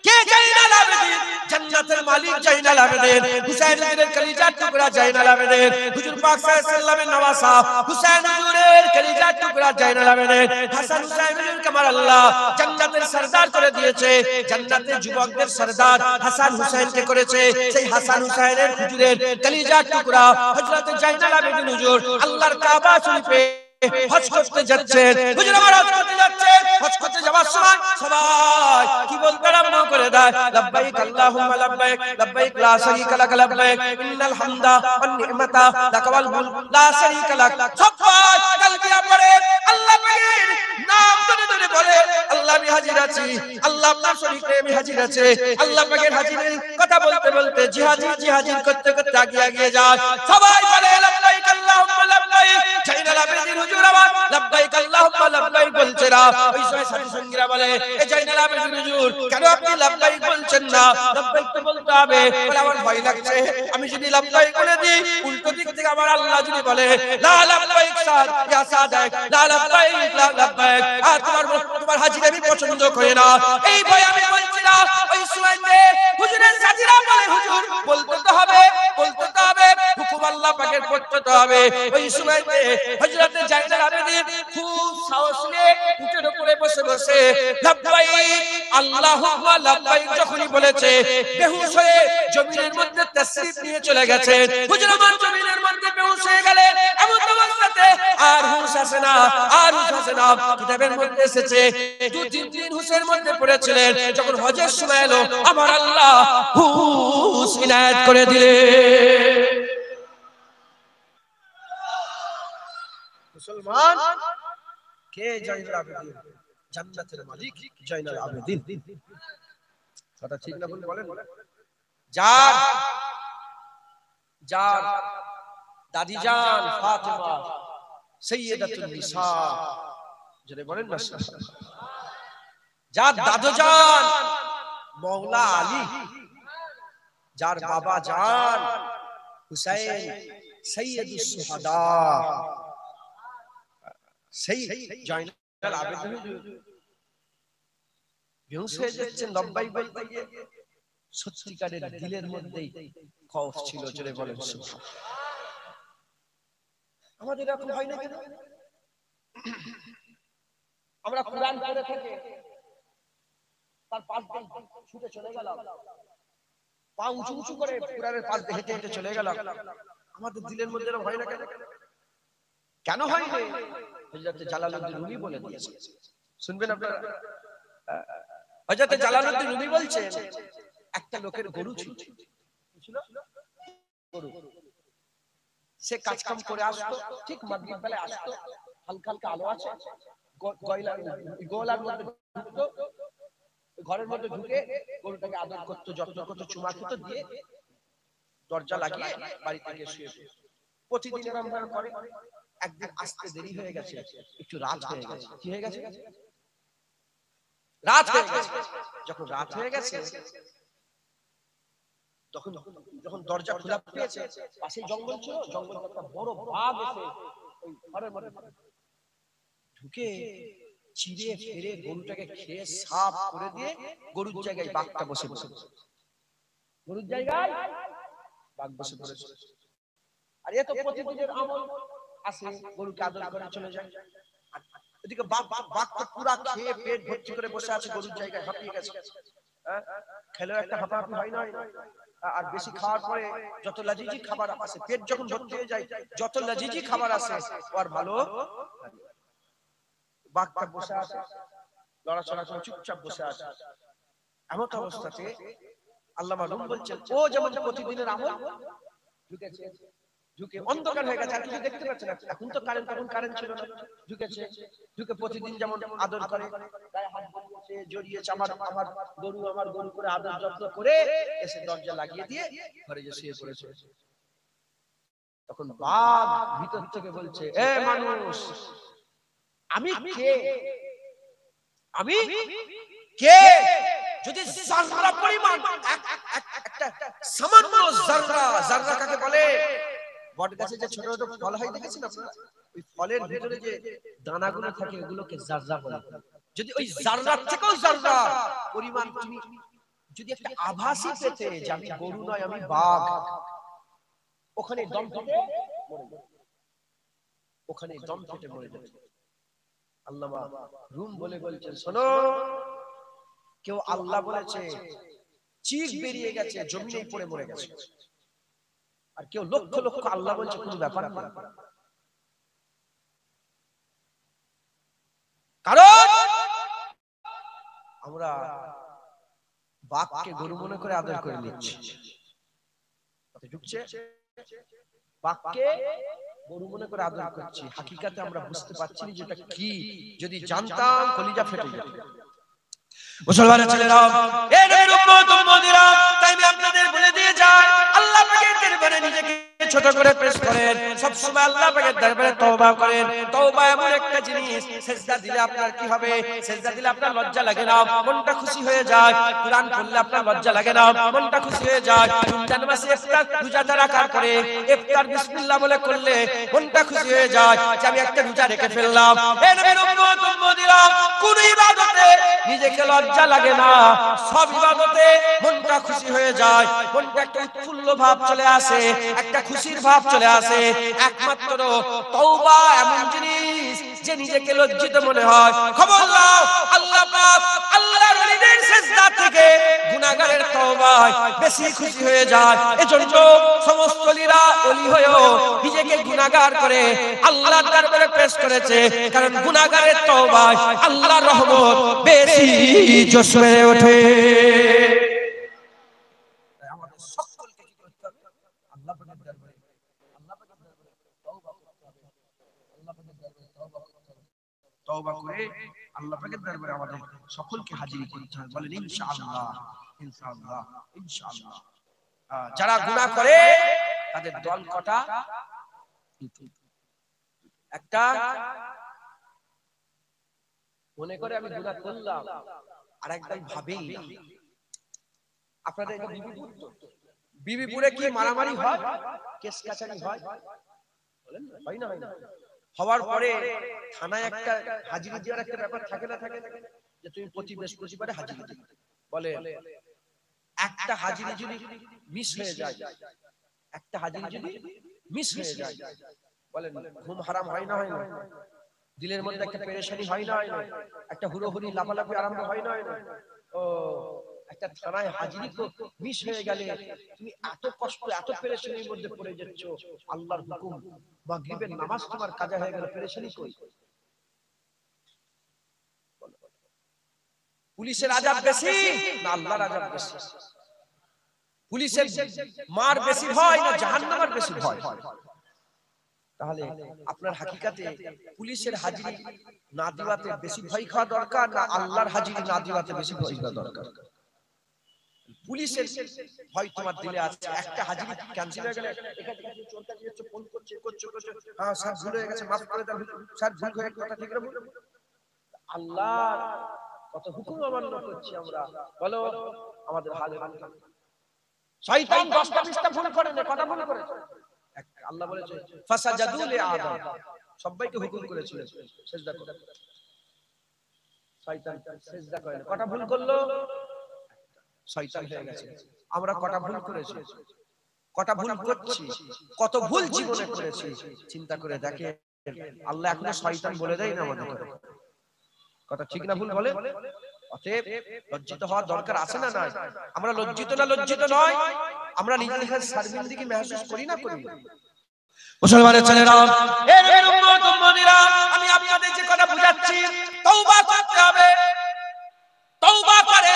কে জাইনাল আবেদিন? জান্নাতের মালিক জাইনাল আবেদিন, হুসাইন হুজুরের কলিজার টুকরা জাইনাল আবেদিন, হুজুর পাক সাল্লাল্লাহু আলাইহি ওয়াসাল্লামের নওয়াসা হুসাইন হুজুরের কলিজার টুকরা জাইনাল আবেদিন। হাসান হুসাইন হুজুর কামার আল্লাহ জান্নাতের সরদার করে দিয়েছে, জান্নাতের যুবকদের সরদার হাসান হুসাইনকে করেছে। সেই হাসান হুসাইনের হুজুরের কলিজার টুকরা হযরত জাইনাল আবেদিন হুজুর আল্লাহর কাবা শরীফে হজ করতে যাচ্ছেন। হুজুর আমার হজ করতে যাচ্ছেন, হজ করতে যাওয়ার সময় সবাই কি বলতে আরম্ভ করে দেয়, লাব্বাইক আল্লাহুম্মা লাব্বাইক, লাব্বাইক লা শারীকা লাক লাব্বাইক, ইন্নাল হামদা ওয়ান নি'মাতা লাকা ওয়াল মুলক লা শারীকা লাক। সবাই তালবিয়া পড়ে আল্লাহ পাকের নাম ধরে ধরে বলে আল্লাহ আমি হাজির আছি, আল্লাহ আপনার শরীরে আমি হাজির আছে, আল্লাহ পাকের হাজিরের কথা বলতে বলতে জিহাজির করতে করতে আগিয়ে যায়। সবাই বলে লাব্বাইক আল্লাহুম্মা লাব্বাইক। জাইনাল আবেদিন হুজুর আমার লাব্বাইক আল্লাহুম্মা লাব্বাইক বলছে না। ওই সময় সাথী সঙ্গীরা বলে এ জাইনাল আবেদিন হুজুর কেন আপনি লাব্বাইক বলছেন না? লাব্বাইক তো বলতে হবে। বলে আমার ভয় লাগছে, আমি যদি লাব্বাইক বলে দিই উল্টো দিক থেকে আমার আল্লাহ যদি বলে লা লাব্বাইক সাদ ইয়া সাদাক লা লাব্বাইক লা লাব্বাইক, আর তোমার হাজির আমি পছন্দ করি না, এই ভয় আমি বলছি না। ওই সময়তে হুজুরের সাথীরা বলে হুজুর বলতে তো হবে, হুকুম আল্লাহ পাকের করতে তো হবে। ওই সময়তে হযরত জাইনাল আবেদিন খুব সাহস নিয়ে উটের উপরে বসে বসে লাব্বাইক আল্লাহুম্মা লাব্বাইক যখনই বলেছে বেহুশ হয়ে জমিনের মধ্যে তাশরিফ নিয়ে চলে গেছে। হুজুর আমার জমিনের মধ্যে বেহুশ হয়ে গেলেন, এমন অবস্থাতে আর হুঁশ আসে না। কিতাবের মধ্যে এসেছে 2-3 দিন হুঁশের মধ্যে পড়েছিলেন, যখন হজের সময় এলো আমার আল্লাহ হুঁশ ইনায়েত করে দিলেন। মুসলমান কে জাইনাল আবেদিন? জান্নাতের মালিক জাইনাল আবেদিন। কথা ঠিক না ভুল বলেন? যার দাদি জান ফাতেমা সাইয়্যিদাতুন নিসা, যারা বলেন না, যার দাদু জান মওলা আলী, যার বাবা জান হুসাইন সাইয়্যিদুস শুহাদা, সেই জাইনাল আবেদিন বেহুশ হয়ে যাচ্ছেন লব্বাইক বলতে গিয়ে। সত্যিকারের দিলের মধ্যেই খৌফ ছিল, জোরে বলেন সুবহানাল্লাহ। আমাদের এরকম হয় না কেন? আমরা কোরআন পড়ে থেকে তার পাশ দিয়ে ছুটে চলে গেলাম, পা উঁচু উঁচু করে কোরআনের পাশ দিয়ে হেঁটে হেঁটে চলে গেলাম, আমাদের দিলের মধ্যে এরকম হয় না কেন? কেন হয় না? হযরত জালালউদ্দিন রুমি বলে দিয়েছে, শুনবেন আপনারা। হযরত জালালউদ্দিন রুমি বলছেন একটা লোকের গরু ছিল, গরু, সে কাজ কাম করে আসতো, ঠিক মাগরিব বেলায় আসতো, হালকা হালকা আলো আছে, গোলার মধ্যে ঢুকতো, ঘরের মধ্যে ঢুকে গরুটাকে আদর করতো, যত্ন করতো, চুমা খেতো, দিয়ে দরজা লাগিয়ে বাড়িতে গিয়ে শুয়ে পড়তো। প্রতিদিন এরকম করে। একদিন আসতে দেরি হয়ে গেছে, একটু রাত হয়ে গেছে। কি হয়ে গেছে? রাত হয়ে গেছে। যখন রাত হয়ে গেছে তখন যখন দরজা খোলা পেয়েছে, পাশে জঙ্গল ছিল, জঙ্গল একটা বড় বাঘ এসে ওই ঘরের মধ্যে ঢুকে চিড়ে ফেরে গরুটাকে খেয়ে সাফ করে দিয়ে গরুর জায়গায় বাঘটা বসে বসে, গরুর জায়গায় বাঘ বসে পড়েছে। আর এ তো প্রতিদিনের আমল, আসে গরুকে আদর করে চলে যায়, এদিকে বাঘ তো পুরা খেয়ে পেট ভর্তি করে বসে আছে গরুর জায়গায়, হাঁপিয়ে গেছে। খেলেও একটা হাঁপাহাঁপি হয় না? আর বেশি খাওয়ার পরে যত লাজিজি খাবার আসে, পেট যখন ভর্তি হয়ে যায়, যত লাজিজি খাবার আসে আর ভালো। বাঘটা বসে আছে, লড়াচড়া করে চুপচাপ বসে আছে। এমন অবস্থাতে আল্লামা রুম বলছেন ও যেমন প্রতিদিনের আমল ঢুকেছে, ঢুকে অন্ধকার হয়ে গেছে, আর কিছু দেখতে পাচ্ছে না। এখন তো কারেন্ট, তখন কারেন্ট ছিল না। ঢুকেছে, ঢুকে প্রতিদিন যেমন আদর করে, গায়ে হাত দিয়েছে, জড়িয়েছে, আমার গরু আমার গরু করে আদর যত্ন করে এসে দরজা লাগিয়ে দিয়ে ঘরে যে শুয়ে পড়েছে। তখন বাঘ ভিতর থেকে বলছে এ মানুষ, আমি কে? আমি কে? যদি জাররা পরিমাণ, একটা সামান্য জাররা, জাররা কাকে বলে? বট গাছে যে ছোট ছোট ফল হয় দেখেছেন আপনারা, ওই ফলের ভিতরে যে দানাগুলো থাকে ওগুলোকে জাররা বলে। যদি ওই জাররার থেকেও জাররা পরিমাণ তুমি যদি একটা আভাসই পেতে যে আমি গরু নয় আমি বাঘ, ওখানে দম ফেটে মরে যাবে, ওখানে দম ফেটে মরে যাবে। আল্লামা রুম বলছেন শোনো, কেউ আল্লাহ বলেছে চিক বেরিয়ে গেছে, জমিনেই পড়ে মরে গেছে। আর কেউ লক্ষ লক্ষ আল্লাহ বলছে, কোনো ব্যাপার না। কারণ আমরা বাঘকে গরু মনে করে আদর করে নিচ্ছি। ঢুকছে, বাঘকে গরু মনে করে আদর করছি, হাকিকাতে আমরা বুঝতে পারছি না যেটা কি। যদি জানতাম কলিজা ফেটে যেত। মুসলমানের ছেলেরা, এই নবীর উম্মত উম্মতিরা, তাই আমি আপনাদের বলে দিয়ে যাই, আল্লাহ পাকের দরবারে নিজেকে ছোট করে পেশ করেন, সব সময় আল্লাহ পাকের দরবারে তওবা করেন। তওবা এমন একটা জিনিস, সিজদা দিলে আপনার কি হবে? সিজদা দিলে আপনার লজ্জা লাগে না, মনটা খুশি হয়ে যায়। কুরআন পড়লে আপনার লজ্জা লাগে না, মনটা খুশি হয়ে যায়। রমজান মাসে ইফতার রোজা যারা করে, ইফতার বিসমিল্লাহ বলে করলে মনটা খুশি হয়ে যায় যে আমি একটা রোজা রেখে ফেললাম। এই নবীর উম্মত উম্মতিরা, কোন ইবাদতে নিজেকে লজ্জা লাগে না, সব ইবাদতে মনটা খুশি হয়ে যায়, মনটা একটা উৎফুল্ল ভাব চলে আসে, একটা খুশির ভাব চলে আসে। একমাত্র তওবা এমন জিনিস যে নিজেকে লজ্জিত মনে হয়। খবর নাও, আল্লাহ পাক আল্লাহর ওলিদের সিজদা থেকে গুনাহগারের তওবায় বেশি খুশি হয়ে যায়। এজন্য সমস্ত ওলিরা ওলি হয়েও নিজেকে গুনাহগার করে আল্লাহর দরবারে পেশ করেছে, কারণ গুনাহগারের তওবায় আল্লাহর রহমত বেশি জোশ মেরে ওঠে। আমাদের সকলকে কি করতে হবে? আল্লাহ পাকের দরবারে তওবা করতে হবে। আল্লাহ পাকের দরবারে তওবা করতে হবে। তওবা করে আল্লাহ পাকের দরবারে আমাদের সকলকে হাজির করতে হবে। বলেন ইনশাআল্লাহ, ইনশাআল্লাহ, ইনশাআল্লাহ। যারা গুনাহ করে তাদের দল কটা? একটা মনে করে আমি গুনাহ করলাম, আর একদল ভাবেই না। আপনাদের এটা বিবিপুরে কি মারামারি হয়, কেস কাছারি হয়? বলেন না, হয় না? হয় না? হওয়ার পরে থানায় একটা হাজিরি দেওয়ার একটা ব্যাপার থাকে না, থাকে যে তুমি প্রতি বৃহস্পতিবারে হাজিরি দিবে। বলে একটা হাজিরি যদি মিস হয়ে যায়, একটা হাজিরি যদি মিস হয়ে যায়, বলেন ঘুম হারাম হয় না? হয় না? দিলের মধ্যে একটা পেরেশানি হয় না? হয় না? একটা হুড়োহুড়ি লাফালাফি আরম্ভ হয় না? হয় না? ও একটা থানায় হাজিরি মিস হয়ে গেলে তুমি এত কষ্ট, এত পেরেশানির মধ্যে পড়ে যাচ্ছ, আল্লাহর হুকুম মাগরিবের নামাজ তোমার কাজা হয়ে গেল, পেরেশানি কই? পুলিশের আযাব বেশি না আল্লাহর আযাব বেশি? পুলিশের মার বেশি ভয় না জাহান্নামের বেশি ভয়? তাহলে আপনার হাকিকাতে পুলিশের হাজিরি না দিওয়াতে বেশি ভয় খাওয়া দরকার, না আল্লাহর হাজিরি না দিওয়াতে বেশি ভয় খাওয়া দরকার? পুলিশের ভয় তোমার দিলে আছে। একটা হাজিরি ক্যান্সেল হয়ে গেলে এখান থেকে চলতে যাচ্ছে, ফোন করছে, হ্যাঁ স্যার ভুল হয়ে গেছে, মাফ করে দেন স্যার, ভুল হয়ে কথা ঠিক না? আল্লাহর কত হুকুম অমান্য করছি আমরা, বলো আমাদের হাল। শয়তান 10টা 20টা ভুল করে না, কটা ভুল করেছে? আল্লাহ বলেছে ফাসাজাদু লিআদম, সবাইকে হুকুম করেছিল সিজদা করতে। শয়তান সিজদা করে না, কটা ভুল করলো? শয়তান হয়ে গেছে। আমরা কটা ভুল করেছি, কটা ভুল করছি, কত ভুল জীবনে করেছি, চিন্তা করে দেখে। আল্লাহ এখনো শয়তান বলে দেয় না আমাদের কথা, ঠিক না ভুল বলে? অতএব লজ্জিত হওয়ার দরকার আছে না নাই? আমরা লজ্জিত না লজ্জিত নয়, আমরা নিজেদের শর্মিন্দগি महसूस করি না করি? মুসলমানের ছেলেরা, এই উম্মত উম্মতিরা, আমি আপনাদের যে কথা বুঝাচ্ছি, তওবা করতে হবে। তওবা করে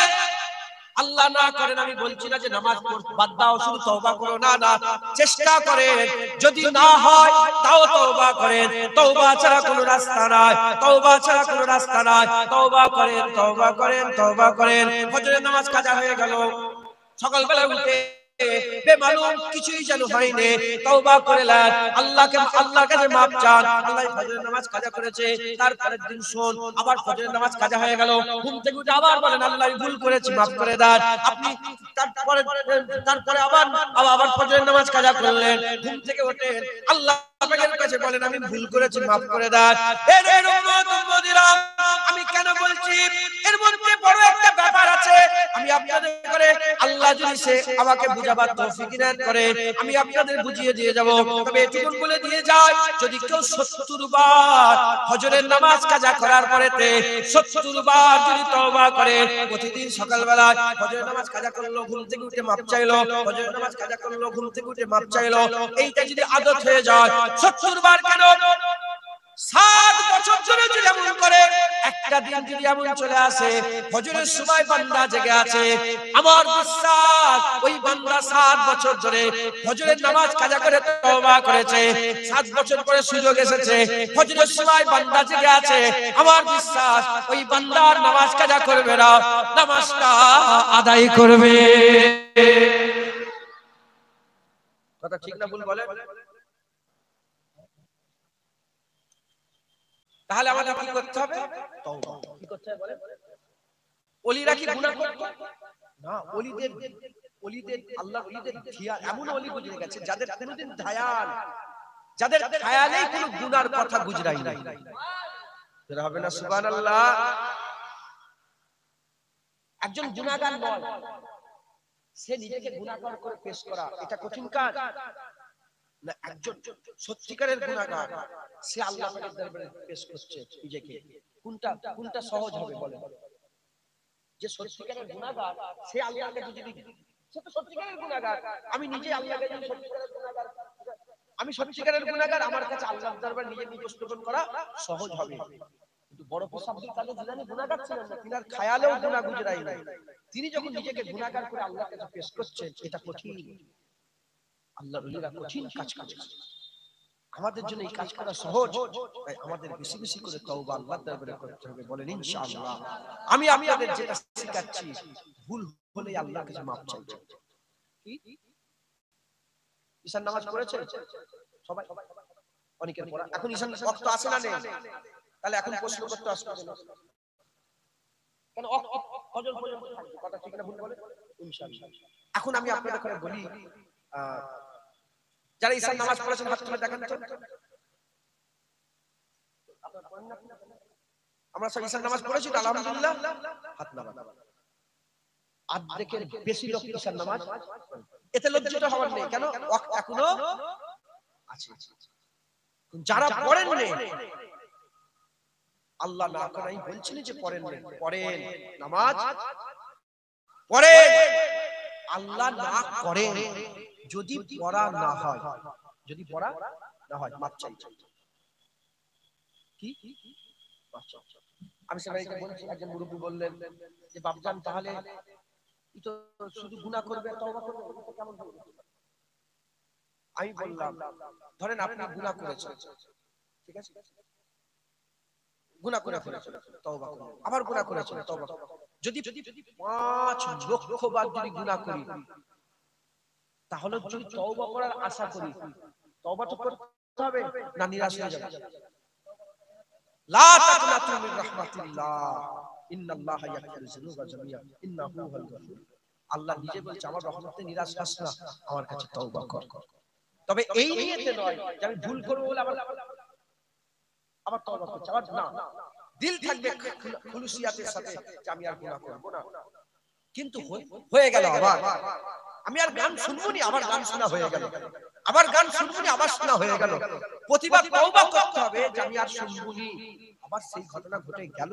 আল্লাহ না করেন আমি বলছি না যে নামাজ বাদ দাও, শুধু তওবা করো, না না, চেষ্টা করেন। যদি না হয় তাও তওবা করেন। তওবা ছাড়া কোনো রাস্তা নাই, তওবা ছাড়া কোনো রাস্তা নাই। তওবা করেন, তওবা করেন, তওবা করেন। ফজরের নামাজ কাজা হয়ে গেল, সকালবেলা উঠে বেমালুম কিছুই যেন হয়নি, তওবা করলেন, আল্লাহর কাছে মাপ চান। আল্লাহ ফজরের নামাজ কাজা করেছে, তারপরের দিন শোন আবার ফজরের নামাজ কাজা হয়ে গেল, ঘুম থেকে উঠে আবার বলেন আল্লাহ আমি ভুল করেছি, মাফ করে দেন। আপনি তারপরে আবার ফজরের নামাজ কাজা করলেন, ঘুম থেকে ওঠেন, আল্লাহ পাকের কাছে বলেন আমি ভুল করেছি, মাফ করে দেন। এর উম্মত উম্মতিরা, আমি কেন বলছি, এর মধ্যে বড় একটা ব্যাপার আছে। আমি আপনাদের করে আল্লাহ যদি সে আমাকে বুঝাবার তৌফিক ইনায়াত করে, আমি আপনাদের বুঝিয়ে দিয়ে যাব। তবে এটুকু বলে দিয়ে যায়, যদি কেউ 70 বার ফজরের নামাজ কাজা করার পরেতে 70 বার যদি তওবা করে, প্রতিদিন সকালবেলা ফজরের নামাজ কাজা করলো, ঘুম থেকে উঠে মাপ চাইলো, ফজরের নামাজ কাজা করলো, ঘুম থেকে উঠে মাপ চাইলো, এইটা যদি আদত হয়ে যায়, 70 বার কেন 7 বছর ধরে যদি এমন করে, একটা দিন যদি এমন চলে আসে ফজরের সময় বান্দা জেগে আছে, আমার বিশ্বাস ওই বান্দা 7 বছর ধরে ফজরের নামাজ কাজা করে তওবা করেছে, 7 বছর পরে সুযোগ এসেছে ফজরের সময় বান্দা জেগে আছে, আমার বিশ্বাস ওই বান্দার নামাজ কাজা করবে না, নামাজটা আদায় করবে। কথা ঠিক না ভুল বলেন? তাহলে আমাদের কি করতে হবে? তওবা। কি করতে হবে বলেন? ওলিরা কি গুনাহ করত না? ওলিদের আল্লাহর ওলিদের ধিয়া এমন ওলি গুজরে গেছে যাদের কোনোদিন ধায়াল, যাদের খেয়ালেই কোনো গুনার কথা গুজরাই নাই। এরা হবে না সুবহানাল্লাহ? একজন গুনাহগার নয়, সে নিজেকে গুনাহগার করে পেশ করা এটা কঠিন কাজ না। একজন সত্যিকারের গুনাহগার সে আল্লাহ পাকের দরবারে পেশ করছে নিজেকে, কোনটা সহজ হবে বলেন? যে সত্যিকারের গুনাহগার সে আল্লাহর কাছে যদি, সে তো সত্যিকারের গুনাহগার, আমি নিজে আল্লাহর কাছে সত্যিকারের গুনাহগার, আমি সত্যিকারের গুনাহগার, আমার কাছে আল্লাহর দরবারে নিজে উপস্থাপন করা সহজ হবে। কিন্তু বড় পীর আব্দুল কাদের জিলানী গুনাহগার ছিলেন না, তিনার খেয়ালেও গুনাহ গুজরাই নাই। তিনি যখন নিজেকে গুনাহগার করে আল্লাহর কাছে পেশ করছেন এটা কঠিন। আল্লাহর ওলিরা কঠিন কাজ করে, আমাদের জন্য এই কাজ করা সহজ। তাই আমাদের বেশি বেশি করে তওবা আল্লাহর দরবারে করতে হবে। বলেন ইনশাআল্লাহ। আমি আপনাদের যেটা শেখাচ্ছি ভুল হলে আল্লাহর কাছে মাপ চাইতে। কি ঈশান নামাজ পড়েছে সবাই? অনেকের পড়া। এখন ঈশান ওয়াক্ত আসে না নেই? তাহলে এখন প্রশ্ন করতে আসবে না কেন? ফজর পর্যন্ত থাকবে। কথা ঠিক না ভুল বলেন? ইনশাআল্লাহ। এখন আমি আপনাদের করে বলি, যারা ঈশান নামাজ পড়েছেন হাত তুলে দেখান তো। আমরা সব ঈশান নামাজ পড়েছি তো আলহামদুলিল্লাহ, হাত নামান। অর্ধেকের বেশি লোক ঈশান নামাজ, এতে লজ্জিত হওয়ার নেই। কেন? ওয়াক্ত এখনো আছে। যারা পড়েন নেই, আল্লাহ না করাই বলছেন যে পড়েন নেই, পড়েন নামাজ পড়েন। আল্লাহ না করে যদি পড়া না হয়, যদি পড়া না হয় মাপ চাই। কি আমি সবাইকে বলছি, একজন মুরব্বি বললেন যে বাপজান তাহলে তো শুধু গুনাহ করবে তওবা করবে, এটা কেমন হবে? আমি বললাম ধরেন আপনি গুনাহ করেছেন, ঠিক আছে, গুনাহ করে ফেলেছেন, তওবা করুন। আবার গুনাহ করেছেন, তওবা করুন। যদি 5 লক্ষ বার যদি গুনাহ করি, তাহলে যদি তওবা করার আশা করি, তওবা তো করতে হবে না, নিরাশ হয়ে যাবে? লা তাকনাতু মির রাহমাতিল্লাহ, ইন্নাল্লাহা ইয়াগফিরু যুনুবা জামিআ ইন্নাহু হুয়াল গফুর। আল্লাহ নিজে বলছে আমার রহমতে নিরাশ হস না, আমার কাছে তওবা কর। তবে এই নিয়তে নয় যে আমি ভুল করব বলে আবার তওবা করছি, আবার না, দিল থাকবে খুলুসিয়াতের সাথে যে আমি আর গুনাহ করব না। কিন্তু হয়ে গেল আবার আমি আর গান শুনবো না, আবার গান শোনা হয়ে গেল, আবার গান শুনবো না, আবার শোনা হয়ে গেল। প্রতিবার তওবা করতে হবে যে আমি আর শুনবো না, আবার সেই ঘটনা ঘটে গেল,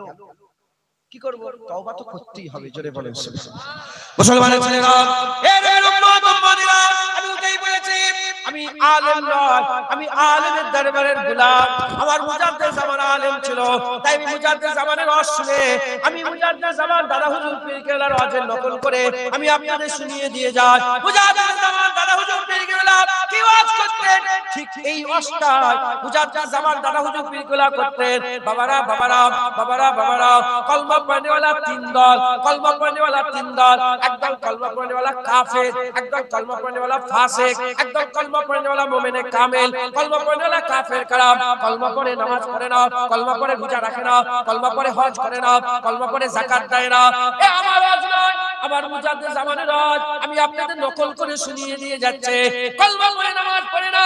কি করব? তওবা তো করতেই হবে। জোরে বলেন মুসলমানের ছেলেরা, এ রে উম্মত উম্মতিরা, আমি ওটাই বলেছি আমি আলেম নয়, আমি আলেমের দরবারের গোলাম। আমার মুজাদ্দিদ জামান আলেম ছিল, তাই আমি মুজাদ্দিদ জামানের ওয়াজ শুনে, আমি মুজাদ্দিদ জামান দাদা হুজুর পীর কেবলার ওয়াজের নকল করে আমি আপনাদের শুনিয়ে দিয়ে যাই। মুজাদ্দিদ জামান দাদা হুজুর পীর কেবলা কি ওয়াজ করতেন, ঠিক এই ওয়াজটাই মুজাদ্দিদ জামান দাদা হুজুর পীর কেবলা করতেন। বাবারা বাবারা বাবারা বাবারা, কলমা পড়নেওয়ালা 3 দল, কলমা পড়নেওয়ালা 3 দল। একদল কলমা পড়নেওয়ালা কাফের, একদল কলমা পড়নেওয়ালা ফাসিক, একদল কলমা পড়নেওয়ালা মুমিনে কামিল। কলমা পড়নেওয়ালা কাফের কালাম, কলমা পড়ে নামাজ পড়ে না, কলমা পড়ে রোজা রাখে না, কলমা পড়ে হজ করে না, কলমা পড়ে যাকাত দেয় না। এ আমার ওয়াজ নয়, আমার মুজাদ্দিদ জামানের ওয়াজ আমি আপনাদের নকল করে শুনিয়ে দিয়ে যাচ্ছে। কলমা পড়ে নামাজ পড়ে না,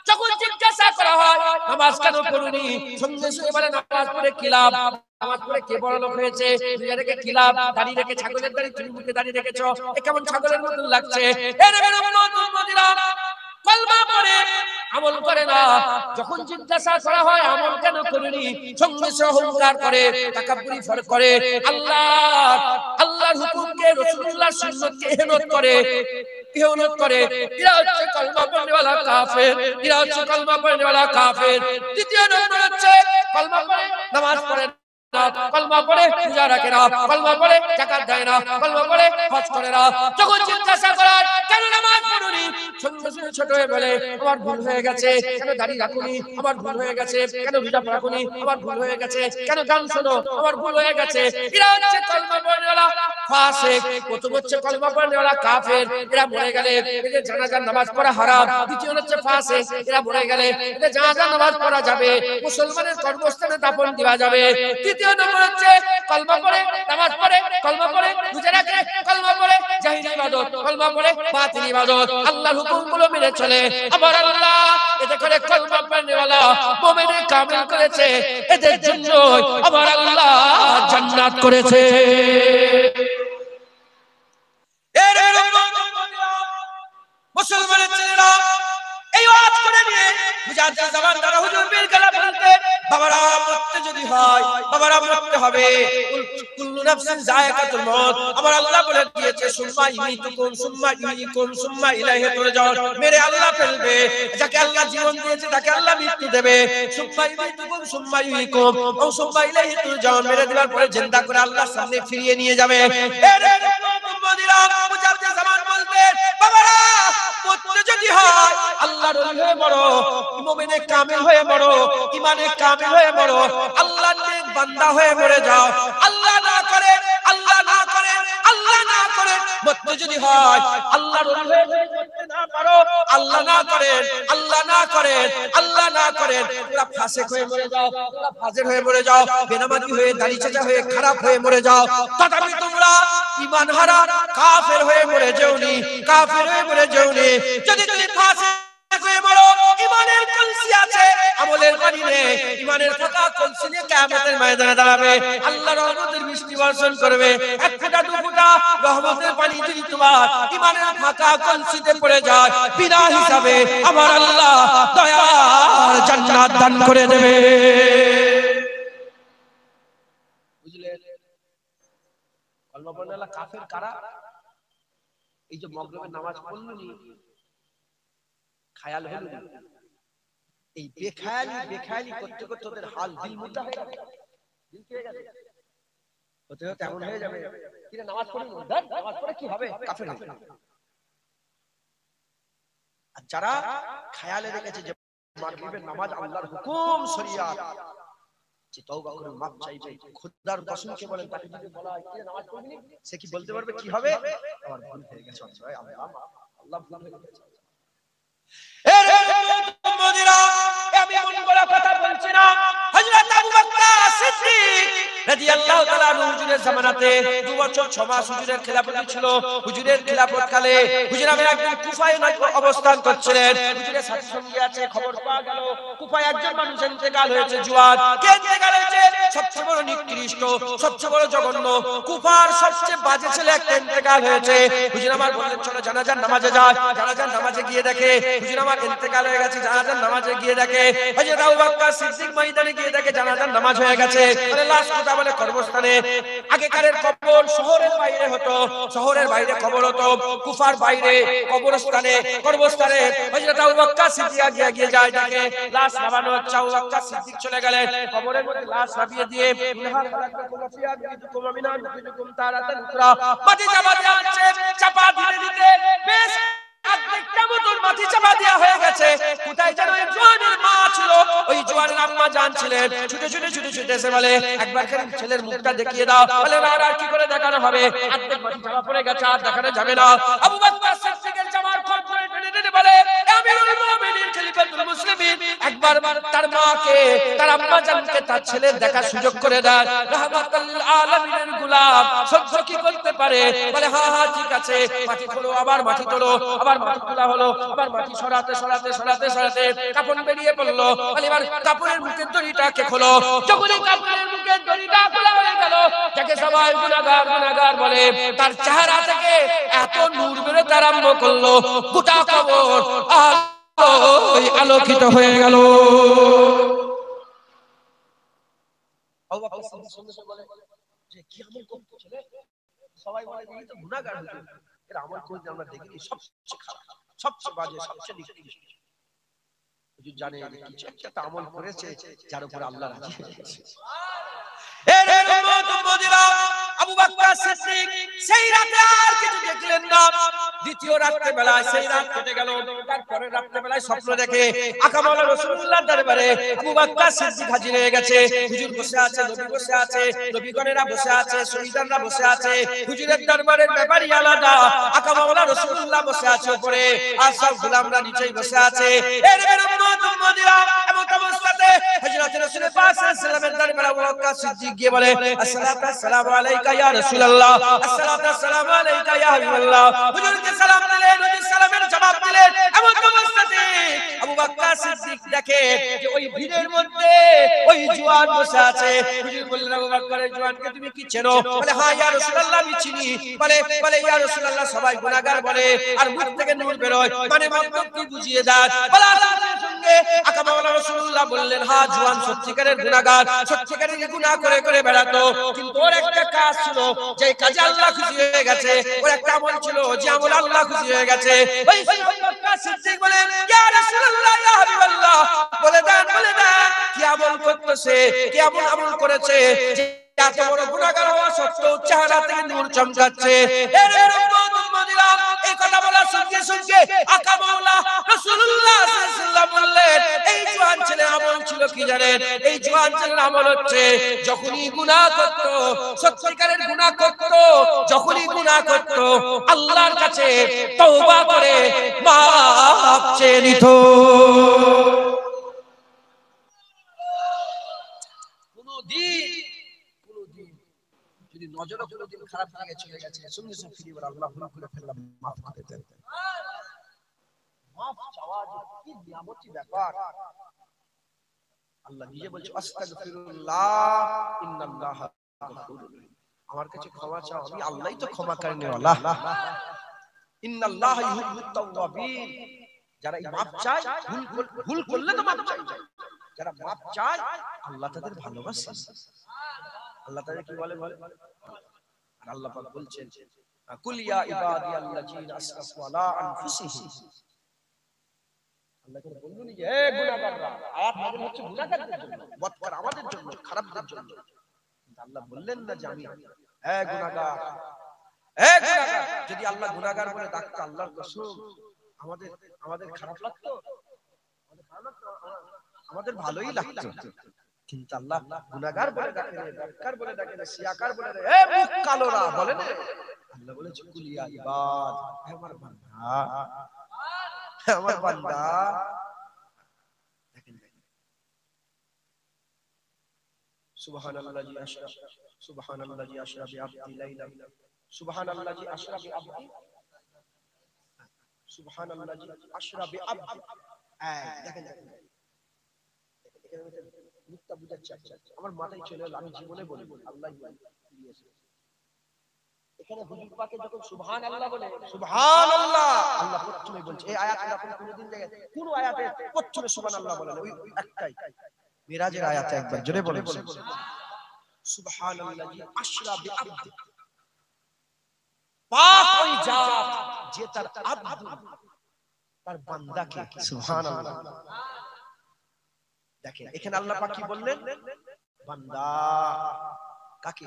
যখন জিজ্ঞাসা করা হয় নামাজ কেন পড়ুনি, সঙ্গে সঙ্গে বলে নামাজ পড়ে কি লাভ, নামাজ পড়ে কে বড় লোক হয়েছে, দুনিয়া রেখে কি লাভ, দাঁড়িয়ে রেখে ছাগলের দাড়ি তুমি মুখে দাঁড়িয়ে রেখেছো, এ কেমন ছাগলের মতো লাগছে। কলমা পড়ে আমল করে না, যখন জিজ্ঞাসা করা হয় আমল কেন করিনি, সঙ্গে সঙ্গে অহংকার করে, তাকাব্বুরি করে, আল্লাহর হুকুমকে রাসূলুল্লাহর সুন্নাতকে ইহনত করে। ইহুনত করে, এরা হচ্ছে কলমা পড়নেওয়ালা কাফের, এরা হচ্ছে কলমা পড়নেওয়ালা কাফের। দ্বিতীয় নম্বর হচ্ছে কলমা পড়ে নামাজ পড়ে না, কলমা পড়ে রোজা রাখে না, কলমা পড়ে যাকাত দেয় না, কলমা পড়ে হজ করে না। যখন জিজ্ঞাসা করার কেন নামাজ পড়ুনি, সঙ্গে সঙ্গে ছোট হয়ে বলে আমার ভুল হয়ে গেছে, কেন দাড়ি রাখুনি, আমার ভুল হয়ে গেছে, কেন হিজাব রাখুনি, আমার ভুল হয়ে গেছে, কেন গান শোনো, আমার ভুল হয়ে গেছে। এরা হচ্ছে কলমা পড়নেওয়ালা ফাসিক, প্রথম হচ্ছে কলমা পড়নেওয়ালা কাফের, এরা মরে গেলে এদের জানাজার নামাজ পড়া হারাম। দ্বিতীয় হচ্ছে ফাসিক, এরা মরে গেলে এদের জানাজার নামাজ পড়া যাবে, মুসলমানের কর্মস্থানে দাফন দেওয়া যাবে। তৃতীয় নম্বর হচ্ছে কলমা পড়ে নামাজ পড়ে, কলমা পড়ে রোজা রাখে, কলমা পড়ে জাহিরি ইবাদত, কলমা পড়ে বাতিল ইবাদত, আল্লাহর হুকুমগুলো মেনে চলে। আমার আল্লাহ এতে করে কলমা পড়নেওয়ালা মুমিনে কামিল করেছে, এদের জন্য আমার আল্লাহ জান্নাত করেছে। মুসলমানের ছেলেরা এই ওয়াজ করে নিয়ে বুঝাতে যাবার দ্বারা হুজুর পীর গেলা বলতে বাবারা মরতে যদি হয় বাবারা মরতে হবে, কুল্লু নাফসিন যায়কাতুল মউত। আমার আল্লাহ বলে দিয়েছে সুম্মা ইমিতুকুম সুম্মা ইহয়িকুম সুম্মা ইলাইহি তুরজাউন। মেরে আল্লাহ ফেলবে, যাকে আল্লাহ জীবন দিয়েছে তাকে আল্লাহ মৃত্যু দেবে। সুম্মা ইমিতুকুম সুম্মা ইহয়িকুম ও সুম্মা ইলাইহি তুরজাউন, মেরে দেওয়ার পরে জিন্দা করে আল্লাহর সামনে ফিরিয়ে নিয়ে যাবে। বুঝাতে যাবার বলতে বাবারা মরতে যদি হয় আল্লাহর ওলি হয়ে মরো, মুমিনে কামিল হয়ে মরো, ইমানে কামিল হয়ে মরো, আল্লাহর নেক বান্দা হয়ে মরে যাও। আল্লাহ না করে, আল্লাহ না করে, আল্লাহ না করে মরতে যদি হয় আল্লাহর ওলি হয়ে মরতে না পারো, আল্লাহ না করেন, আল্লাহ না করেন, আল্লাহ না করেন, তোমরা ফাসিক হয়ে মরে যাও, তোমরা ফাজির হয়ে মরে যাও, বেনামাজি হয়ে দাড়ি চাচা হয়ে খারাপ হয়ে মরে যাও, তথাপি তোমরা ঈমান হারা কাফের হয়ে মরে যাওনি, কাফের হয়ে মরে যাওনি। যদি তুমি ফাসিক হয়ে মরো, ঈমানের কলসি আছে, আমলের পানি নেই, ঈমানের ফাঁকা কলসি নিয়ে কিয়ামতের ময়দানে দাঁড়াবে, আল্লাহ রহমতের বৃষ্টি বর্ষণ করবে। এক ফোঁটা দু ফোঁটা রহমতের পানি যদি তোমার ঈমানের ফাঁকা কলসিতে পড়ে যায় বিনা হিসাবে আমার আল্লাহ দয়ার জান্নাত দান করে দেবে। বুঝলেন? কলমা পড়নেওয়ালা কাফের কারা? এই যে মাগরিবের নামাজ পড়লনি, খায়াল হলো, এই বেখায়ালি করতে করতে ওদের হাল দিল মুদ্রা হয়ে গেছে, দিল কি হয়ে গেছে, হতে হতে এমন হয়ে যাবে কিরে নামাজ পড়ি না, নামাজ পড়ে কি হবে, কাফের হবে। আর যারা খায়ালে রেখেছে যে মাগরিবের নামাজ আল্লাহর হুকুম শরিয়াত, যে তওবা করে মাপ চাইবে, খোদার কসমকে বলেন, তাকে যদি বলা হয় কিরে নামাজ পড়বি, সে কি বলতে পারবে কি হবে, আমার ভুল হয়ে গেছে, আল্লাহ ভুল হয়ে গেছে। আমি মন গড়া কথা বলছি না। হযরত আবু বকর সিদ্দিক রাদিয়াল্লাহু তাআলা হুজুরের জামানাতে 2 বছর 6 মাস হুজুরের খেলাফত ছিল। হুজুরের খেলাফত কালে হুজুর আমি একদিন কুফায় অবস্থান করছিলেন। হুজুরের সাথে সঙ্গে আছে, খবর পাওয়া গেল কুফায় একজন মানুষ ইন্তেকাল হয়েছে। জুয়াদ কে ইন্তেকাল হয়েছে? সবচেয়ে বড় নিকৃষ্ট, সবচেয়ে বড় জঘন্য, কুফার সবচেয়ে বাজে ছেলে একটা ইন্তেকাল হয়েছে। হুজুর আমার বললেন চলো জানাজার নামাজে যাই। জানাজার নামাজে গিয়ে দেখে হুজুর আমার ইন্তেকাল হয়ে গেছে। জানাজার নামাজে গিয়ে দেখে হযরত আবু বকর সিদ্দিক ময়দানে গিয়ে দেখে জানাজার নামাজ হয়ে গেছে। বলে লাশ কোথায়? বলে কবরস্থানে। আগেকারের কবর শহরের বাইরে হতো, শহরের বাইরে কবর হতো, কুফার বাইরে কবরস্থানে, কবরস্থানে হযরত আবু বকর সিদ্দিক গিয়ে যায় দেখে লাশ নামানো হচ্ছে। আবু বকর সিদ্দিক চলে গেলেন কবরের মধ্যে লাশ নামিয়ে দিয়ে মাটি চাপা দেওয়া হচ্ছে। চাপা দিতে দিতে বেশ অর্ধেকটা মতন মাটি চাপা দেওয়া হয়ে গেছে। কোথায় যেন ওই জোয়ানের মা ছিল, ওই জোয়ানের আম্মা জান ছিলেন। ছুটে ছুটে ছুটে ছুটে এসে বলে একবার খালি ছেলের মুখটা দেখিয়ে দাও। বলে না আর কি করে দেখানো হবে, অর্ধেক মাটি চাপা পড়ে গেছে, আর দেখানো যাবে না। আবু বকর সিদ্দিকের জামার খোঁজ করে টেনে টেনে বলে আমিরুল মুমিনিন খলিফাতুল মুসলিমিন একবার তার মাকে, তার আম্মা জানকে তার ছেলের দেখার সুযোগ করে দেয়। রাহমাতুল লিল আলামিনের গোলাম সহ্য কি করতে পারে? বলে হ্যাঁ হ্যাঁ ঠিক আছে, মাটি তোলো, আবার মাটি তোলো, আবার মাটি তোলা হলো, আবার মাটি সরাতে সরাতে সরাতে সরাতে কাপড় বেরিয়ে পড়লো। বলে এবার কাপড়ের মুখের দড়িটাকে খোলো। যখনই কাপড়ের মুখের দড়িটা খোলা হয়ে গেল, যাকে সবাই গুনাহগার গুনাহগার বলে, তার চেহারা থেকে এত নূর বেরোতে আরম্ভ করলো, গোটা কবর আলোকিত হয়ে গেল। আবু বকর সিদ্দিক সঙ্গে সঙ্গে বলে যে কি আমল করতে ছেলে? সবাই বলে এই তো গুনাহগার হুজুর, এর আমল কোনদিন আমরা দেখিনি, সবচেয়ে খারাপ, সবচেয়ে বাজে, সবচেয়ে নিকৃষ্ট। হুজুর জানে যে কিছু একটা আমল করেছে যার উপর আল্লাহ রাজি হয়ে গেছে। এর উম্মত উম্মতিরা, আবু বকর সিদ্দিক সেই রাতে আর কিছু দেখলেন না। দ্বিতীয় রাতে বেলায় সেই রাত কেটে গেল। তারপরে রাতে বেলায় স্বপ্ন দেখে আকা মাওলা রাসূলুল্লাহ দরবারে আবু বকর সিদ্দিক হাজির হয়ে গেছে। হুজুর বসে আছে, নবী বসে আছে, নবীগণেরা বসে আছে, শহীদানরা বসে আছে। হুজুরের দরবারের ব্যাপারই আলাদা। আকা মাওলা রাসূলুল্লাহ বসে আছে উপরে, আর সব গোলামরা নিচেই বসে আছে। এর উম্মত উম্মতিরা, এমন অবস্থাতে হযরত রাসূল পাক সাল্লাল্লাহু আলাইহি ওয়াসাল্লামের দরবারে আবু বকর সিদ্দিক গিয়ে বলে, আসসালাতু আসসালামু আলাইকা ইয়া রাসূলুল্লাহ, আসসালাতু আসসালামু আলাইকা ইয়া হাবিবাল্লাহ। হুজুরকে সালাম দিলেন, নবী সালামের জবাব দিলেন। এমন অবস্থাতে আবু বকর সিদ্দিক দেখে যে ওই ভিড়ের মধ্যে ওই জওয়ান বসে আছে। হুজুর বললেন, আবু বকর, এই জওয়ানকে তুমি কি চেনো? বলে, হ্যাঁ ইয়া রাসূলুল্লাহ, আমি চিনি। বলে ইয়া রাসূলুল্লাহ, সবাই গুনাহগার বলে আর মুখ থেকে নূর বের হয়, মানে মতলব কি বুঝিয়ে দেন। বলা সঙ্গে আকা মাওলা রাসূলুল্লাহ বললেন, হ্যাঁ জওয়ান সত্যিকারের গুনাহগার, সত্যিকারের গুনাহ করে করে বেড়াতো, কিন্তু ওর একটা কাজ ছিল যে কাজে আল্লাহ খুশি হয়ে গেছে। ওর একটা আমল ছিল যে আমল আল্লাহ খুশি হয়ে গেছে। ওই আবু বকর সিদ্দিক বলেন, ইয়া রাসূলুল্লাহ, ইয়া হাবিবাল্লাহ, বলে দেন কি আমল করতেছে, কি এমন আমল করেছে যে এত বড় গুনাহগার হওয়া সত্ত্বেও চেহারা থেকে নূর চমকাচ্ছে। এর উম্মত উম্মতিরা, এই কথা বলার সঙ্গে সঙ্গে আকা মাওলা রাসূলুল্লাহ সাল্লাল্লাহু আলাইহি ওয়াসাল্লাম বললেন, এই জওয়ান ছেলের আমল ছিল কি জানেন? এই জওয়ান ছেলের আমল হচ্ছে যখনই গুনাহ করত, সত্যিকারের গুনাহ করত, যখনই গুনাহ করত আল্লাহর কাছে তওবা করে মাফ চেয়ে নিত। কোনদিন যদি নজরে কোনদিন খারাপ লাগে চলে গেছে, সঙ্গে সঙ্গে ফিরে বলে, আল্লাহ ভুল করে ফেললাম, মাফ করে দেন। মাফ চাওয়া কি নিয়ামতি ব্যাপার। আল্লাহ নিজে বলছে, আস্তাগফিরুল্লাহ ইন্নাল্লাহা গফুরুর রহিম, আমার কাছে ক্ষমা চাও, আমি আল্লাহই তো ক্ষমা করেনেওয়ালা। ইন্নাল্লাহা ইউহিব্বুত তাওয়াবিন, যারা মাফ চায়, ভুল করলে তো মাফ চায়, যারা মাফ চায় আল্লাহ তাদের ভালোবাসে। আল্লাহ তাদের কি বলে? আর আল্লাহ পাক বলছেন, কুল ইয়া ইবাদিয়াল্লাযিনা আসরাফু আলা আনফুসিহিম, আল্লাহ করে বললেন যে হে গুনাহগাররা, আয়াত নাযিল হচ্ছে গুনাহগারদের জন্য, বদকার আমাদের জন্য, খারাপদের জন্য। কিন্তু আল্লাহ বললেন না যে আমি হে গুনাহগার, হে গুনাহগার। যদি আল্লাহ গুনাহগার বলে ডাকতো, আল্লাহর কসম আমাদের খারাপ লাগতো, আমাদের ভালোই লাগতো। কিন্তু আল্লাহ গুনাহগার বলে ডাকে না, বদকার বলে ডাকে না, সিয়াকার বলে ডাকে, হে মুখ কালোরা বলে না। আল্লাহ বলেছে, কুল ইয়া ইবাদ, হে আমার বান্দা, আমার বান্দা। সুবহানাল্লাযী আশরা, সুবহানাল্লাযী আশরা বিআবদি লাইলা, সুবহানাল্লাযী আশরা বিআবদি, সুবহানাল্লাযী আশরা বিআবদি। দেখেন এখানে মুক্তা বুঝাচ্ছে, আমার মাথায় চলে এলো, আমি জীবনে বলি আল্লাহ দিয়েছে। এখানে হুজুর পাকে যখন সুবহানাল্লাহ বলে, সুবহানাল্লাহ, আল্লাহ প্রথমে বলছে। এই আয়াত এরকম কোনদিন দেখেন কোন আয়াতে প্রথমে সুবহানাল্লাহ বলে না? ওই একটাই মিরাজের আয়াতে একবার জোরে বলে, সুবহানাল্লাযী আশরা বিআবদি, পাক ওই জাত যে তার আব্দ, তার বান্দাকে, সুবহানাল্লাহ। দেখেন এখানে আল্লাহ পাক কি বললেন? বান্দা। কাকে?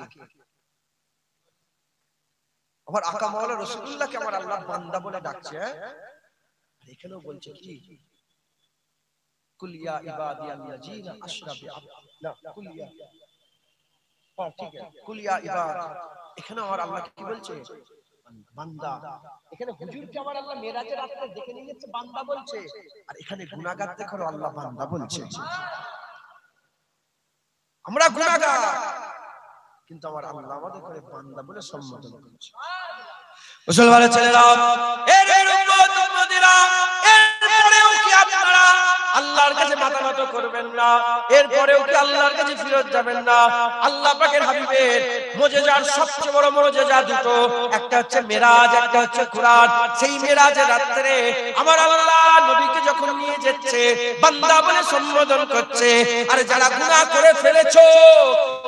আবার আকা মাওলা রাসূলুল্লাহকে আমার আল্লাহ বান্দা বলে ডাকছে। এখানেও বলছে কি, কুল ইয়া ইবাদিয়াল্লাযিনা আশরা বিআবদি, না কুল ইয়া, ঠিক আছে, কুল ইয়া ইবাদ। এখানে আমার আল্লাহ কি বলছে? বান্দা। এখানে হুজুরকে আমার আল্লাহ মেরাজের রাতে দেখে নিয়ে যাচ্ছে, বান্দা বলছে। আর এখানে গুনাহগারদের করে আল্লাহ বান্দা বলছে। আমরা গুনাহগার, কিন্তু আমার আল্লাহ আমাদের করে বান্দা বলে সম্বোধন করছে। মুসলমানের ছেলেরা, এর উম্মত উম্মতিরা, এরপরেও কি আপনারা আল্লাহর কাছে মাথা নত করবেন না? এরপরেও কি আল্লাহর কাছে ফিরত যাবেন না? আল্লাহ পাকের হাবিবের মুজিজার সবচেয়ে বড় মুজিজা দুটো, একটা হচ্ছে মেরাজ, একটা হচ্ছে কুরআন। সেই মেরাজের রাতে আমার আল্লাহ নবীকে যখন নিয়ে যাচ্ছে, বান্দা বলে সম্বোধন করছে। আর যারা গুনাহ করে ফেলেছো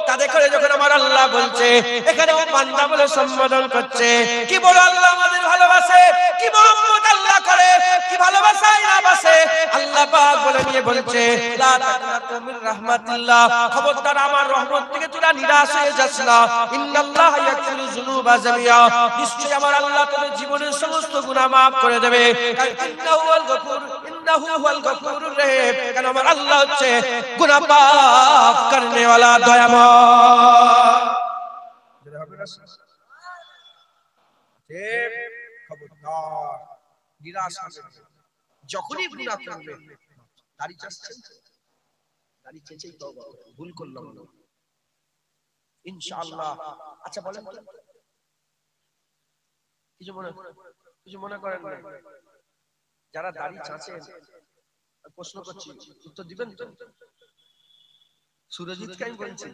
তাদের করে যখন আমার আল্লাহ বলছে, এখানেও বান্দা বলে সম্বোধন করছে। কি বলে আল্লাহ আমাদের ভালোবাসে, কি মহব্বত আল্লাহ করে, কি ভালোবাসায় না বাসে। আল্লাহ পাক বলে নিয়ে বলছে লা তাকনাতু মির রাহমাতিল্লাহ, খবরদার আমার রহমত থেকে তোরা নিরাশ হয়ে যাস না। ইন্নাল্লাহা ইয়াগফিরু যুনুবা জামিআ, নিশ্চয়ই আমার আল্লাহ তোদের জীবনের সমস্ত গুনাহ maaf করে দেবে। ইন্নাহু হুয়াল গফুর, ইন্নাহু হুয়াল গফুরুর রহিম, কারণ আমার আল্লাহ হচ্ছে গুনাহ maaf করনে ওয়ালা দয়াময়। খবরদার নিরাশ হবে, যখনই গুনাহ করবে দাড়ি চাচ্ছেন, দাড়ি চেঁচেই তওবা করুন, ভুল করলাম না ইনশাআল্লাহ। আচ্ছা বলেন তো, কিছু মনে করেন না, যারা দাড়ি চাঁচেন, প্রশ্ন করছি, উত্তর দিবেন তো? সুরজিৎকে আমি বলছি,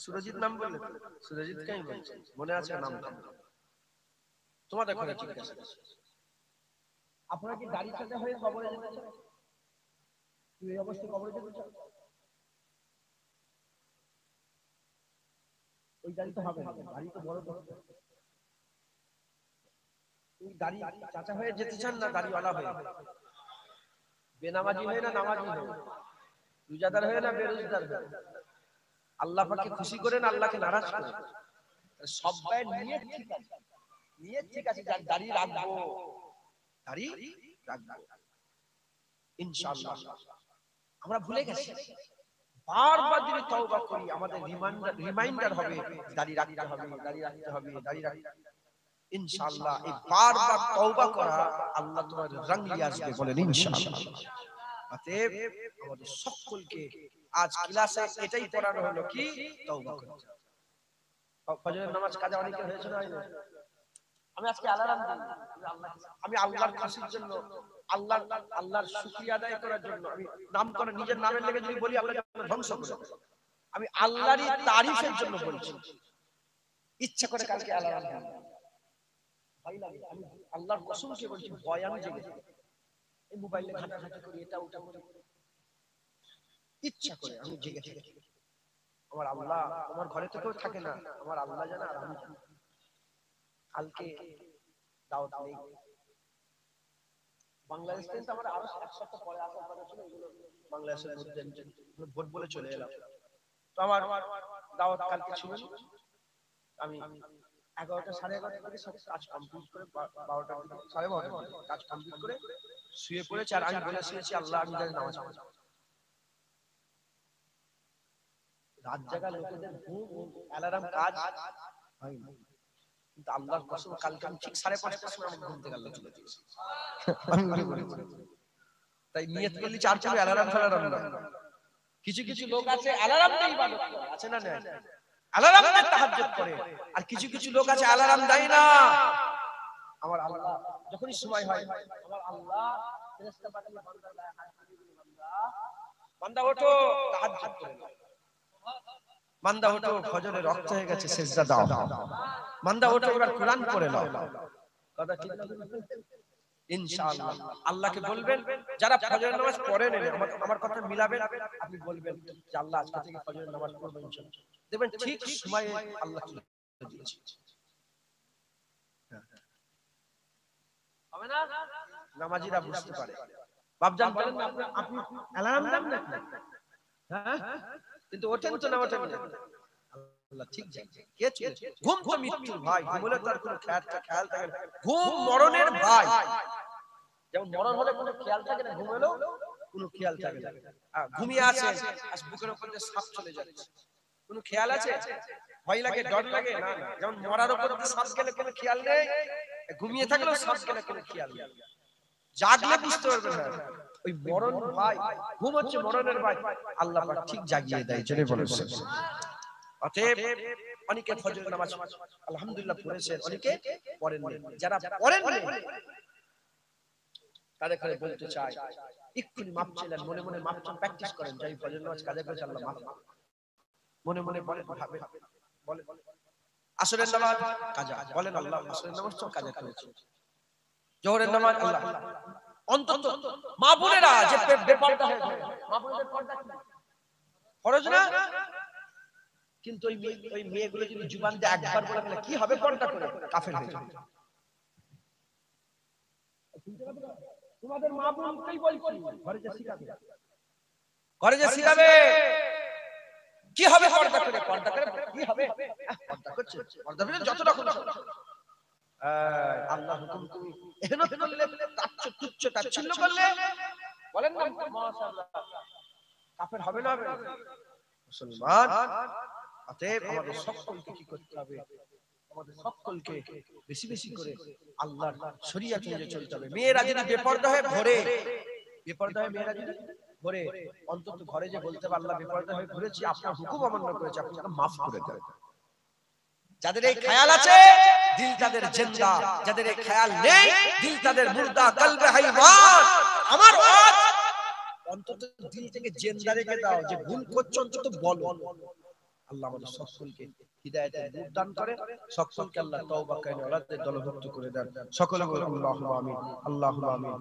সুরজিৎ নাম বললে, সুরজিৎকে আমি বলছি, মনে আছে নাম? তোমাদের ঘরে ঠিক আছে, আপনারা কি দাড়ি চাঁচা হয়ে কবরে যেতে চান? এই অবস্থায় কবরে যেতে চান? ওই দাড়ি তো হবে না, দাড়ি তো বড় করতে হবে। তুমি দাড়ি চাচা হয়ে যেতে চান না দাড়িওয়ালা হয়ে? বেনামাজি হয়ে না নামাজি হয়ে? রোজাদার হয়ে না বেরোজগার হয়ে? আল্লাহ পাককে খুশি করেন, আল্লাহকে নারাজ করেন? সবাই নিয়ত ঠিক আছে, নিয়ত ঠিক আছে, যার দাড়ি রাখবো, দাড়ি রাখবো ইনশাআল্লাহ। আমরা ভুলে গেছি, বারবার যদি তওবা করি আমাদের রিমাইন্ডার হবে দাড়ি রাখতে হবে, দাড়ি রাখতে হবে, দাড়ি রাখতে হবে ইনশাআল্লাহ। এই বারবার তওবা করা আল্লাহ তোমার রং নিয়ে আসবে, বলেন ইনশাআল্লাহ। অতএব আমাদের সকলকে আজ ক্লাসে এটাই পড়ানো হলো, কি তওবা করতে হবে। ফজরের নামাজ কাজা অনেকে হয়েছে না? আমি আজকে অ্যালার্ম দিই, আমি আল্লাহর খুশির জন্য, আল্লাহর শুকরিয়া আদায় করার জন্য, আমি নাম করে নিজের নামের লেগে যদি বলি আল্লাহ ধ্বংস করে, আমি আল্লাহরই তারিফের জন্য বলছি। ইচ্ছা করে কালকে অ্যালার্ম দিই, ভাই লাগে, আমি আল্লাহর কসমকে বলছি, ভয় আমি জেগে যাই, এই মোবাইলে ঘাটাঘাটি করি, এটা ওটা করি, ইচ্ছা করে আমি জেগে থাকি। আমার আল্লাহ আমার ঘরে তো কেউ থাকে না, আমার আল্লাহ জানে আর আমি জানি। কালকে দাওয়াত নেই, বাংলাদেশ থেকে আমার আরো এক সপ্তাহ পরে আসার কথা ছিল, এগুলো বাংলাদেশের মধ্যে ভোট বলে চলে এলাম। তো আমার দাওয়াত কালকে ছিল, আমি 11টা 11:30 থেকে সব কাজ কমপ্লিট করে 12টা 12:30 কাজ কমপ্লিট করে শুয়ে পড়েছি। আর আমি বলে শুয়েছি আল্লাহ আমি জানি নামাজ পড়ব। রাত জাগা লোকেদের ঘুম অ্যালার্ম কাজ হয় না, কিন্তু আল্লাহর কসম কালকে আমি ঠিক 5:30টার সময় আমার ঘুম থেকে আল্লাহ তুলে দিয়েছে, আমি উঠে পড়েছি। তাই নিয়ত করলি চার চার অ্যালার্ম ফেলারাম না। কিছু কিছু লোক আছে অ্যালার্ম দিয়ে ইবাদত করে, আছে না না? অ্যালার্ম দিয়ে তাহাজ্জুদ করে। আর কিছু কিছু লোক আছে অ্যালার্ম দেয় না, আমার আল্লাহ যখনই সময় হয় আমার আল্লাহ ফেরেশতা পাঠিয়ে বান্দার গায়ে হাত দিয়ে বান্দা, বান্দা ওঠো তাহাজ্জুদ করে, বান্দা ওঠো ফজরে রক্ত হয়ে গেছে সিজদা দাও, বান্দা ওঠো এবার কুরআন পড়ে নাও। কথা ঠিক না? ইনশাআল্লাহ আল্লাহকে বলবেন, যারা ফজরের নামাজ পড়েন আমার কথা মিলাবেন, আপনি বলবেন যে আল্লাহ আজকে থেকে ফজরের নামাজ পড়ব ইনশাআল্লাহ, দেখবেন ঠিক সময়ে আল্লাহ তুলে দিয়েছে। হবে না? নামাজিরা বুঝতে পারে। বাপজান বলেন না আপনি অ্যালার্ম দেন না, হ্যাঁ, কিন্তু ওঠেন তো না, ওঠেন না, আল্লাহ ঠিক জানে। কে ছিল? ঘুম তো মৃত্যুর ভাই, ঘুমলে তার কোনো খেয়াল থাকে না, ঘুম মরণের ভাই। যেমন মরণ হলে কোনো খেয়াল থাকে না, ঘুম হলেও কোনো খেয়াল থাকে না। ঘুমিয়ে আছে আর বুকের উপর দিয়ে সাপ চলে যাচ্ছে, কোনো খেয়াল আছে? ভয় লাগে, ডর লাগে না। যেমন মরার উপর দিয়ে সাপ গেলে কোনো খেয়াল নেই, ঘুমিয়ে থাকলেও সাপ গেলে কোনো খেয়াল নেই। জাগলে বুঝতে পারবে না, ওই মরণ ভাই, ঘুম হচ্ছে মরণের ভাই, আল্লাহ পাক ঠিক জাগিয়ে দেয়। জেনে বলেছেন। অতএব অনেকে ফজরের নামাজ আলহামদুলিল্লাহ পড়েছেন, অনেকে পড়েননি। যারা পড়েননি তাদের কাছে বলতে চাই, এক্ষুনি মাপ চাইলেন, মনে মনে মাপ চান, প্র্যাকটিস করেন, যাই ফজরের নামাজ কাজে করেছে আল্লাহ মাফ, মনে মনে বলেন, ভাবেন, বলেন আসরের নামাজ কাজা, বলেন আল্লাহ আসরের নামাজ তো কাজা করেছে, জোহরের নামাজ আল্লাহ, অন্তত মা বোনেরা যে বেপরদা হয়ে যায়, মা বোনদের পর্দা কি ফরজ না? কিন্তু ওই মেয়েগুলো যদি জুবান দিয়ে একবার বলে ফেলে কি হবে, পর্দা করে কাফের হয়ে যাবে। তোমাদের মা বোনকেই বলছি, ঘরে যে শিখাবে, ঘরে যে শিখাবে কি হবে পর্দা করে, পর্দা করে কি হবে, পর্দা করছে, পর্দা করে যতটা খুশি আল্লাহ হুকুম তুমি এহনত করলে, তুচ্ছ তাচ্ছিল্য করলে, বলেন না মাশাআল্লাহ, কাফের হবে না? মুসলমান, অতএব আমাদের সকলকে কি করতে হবে, আমাদের সকলকে বেশি বেশি করে আল্লাহর শরীয়ত অনুযায়ী চলতে হবে। মেয়েরা যদি বেপরদা হয়ে ঘরে, বেপরদা হয়ে মেয়েরা যদি ঘরে, অন্তত ঘরে যে বলতে পারে আল্লাহ বেপরদা হয়ে ঘুরেছি, আপনার হুকুম অমান্য করেছি, আপনি তাকে মাফ করে দেন। যাদের এই খেয়াল আছে দিল তাদের জিন্দা, যাদের এই খেয়াল নেই দিল তাদের মুর্দা, কলবে হাইওয়ান। আমার ওয়াজ অন্তত দিল থেকে জিন্দা রেখে দাও, যে ভুল করছো অন্তত বলো। আল্লাহ আমাদের সকলকে হিদায়াতের নূর দান করে, সকলকে আল্লাহ তওবা কায়নাওয়ালাদের দলভুক্ত করে দেন। সকলে বলুন আল্লাহুম্মা আমিন, আল্লাহুম্মা আমিন।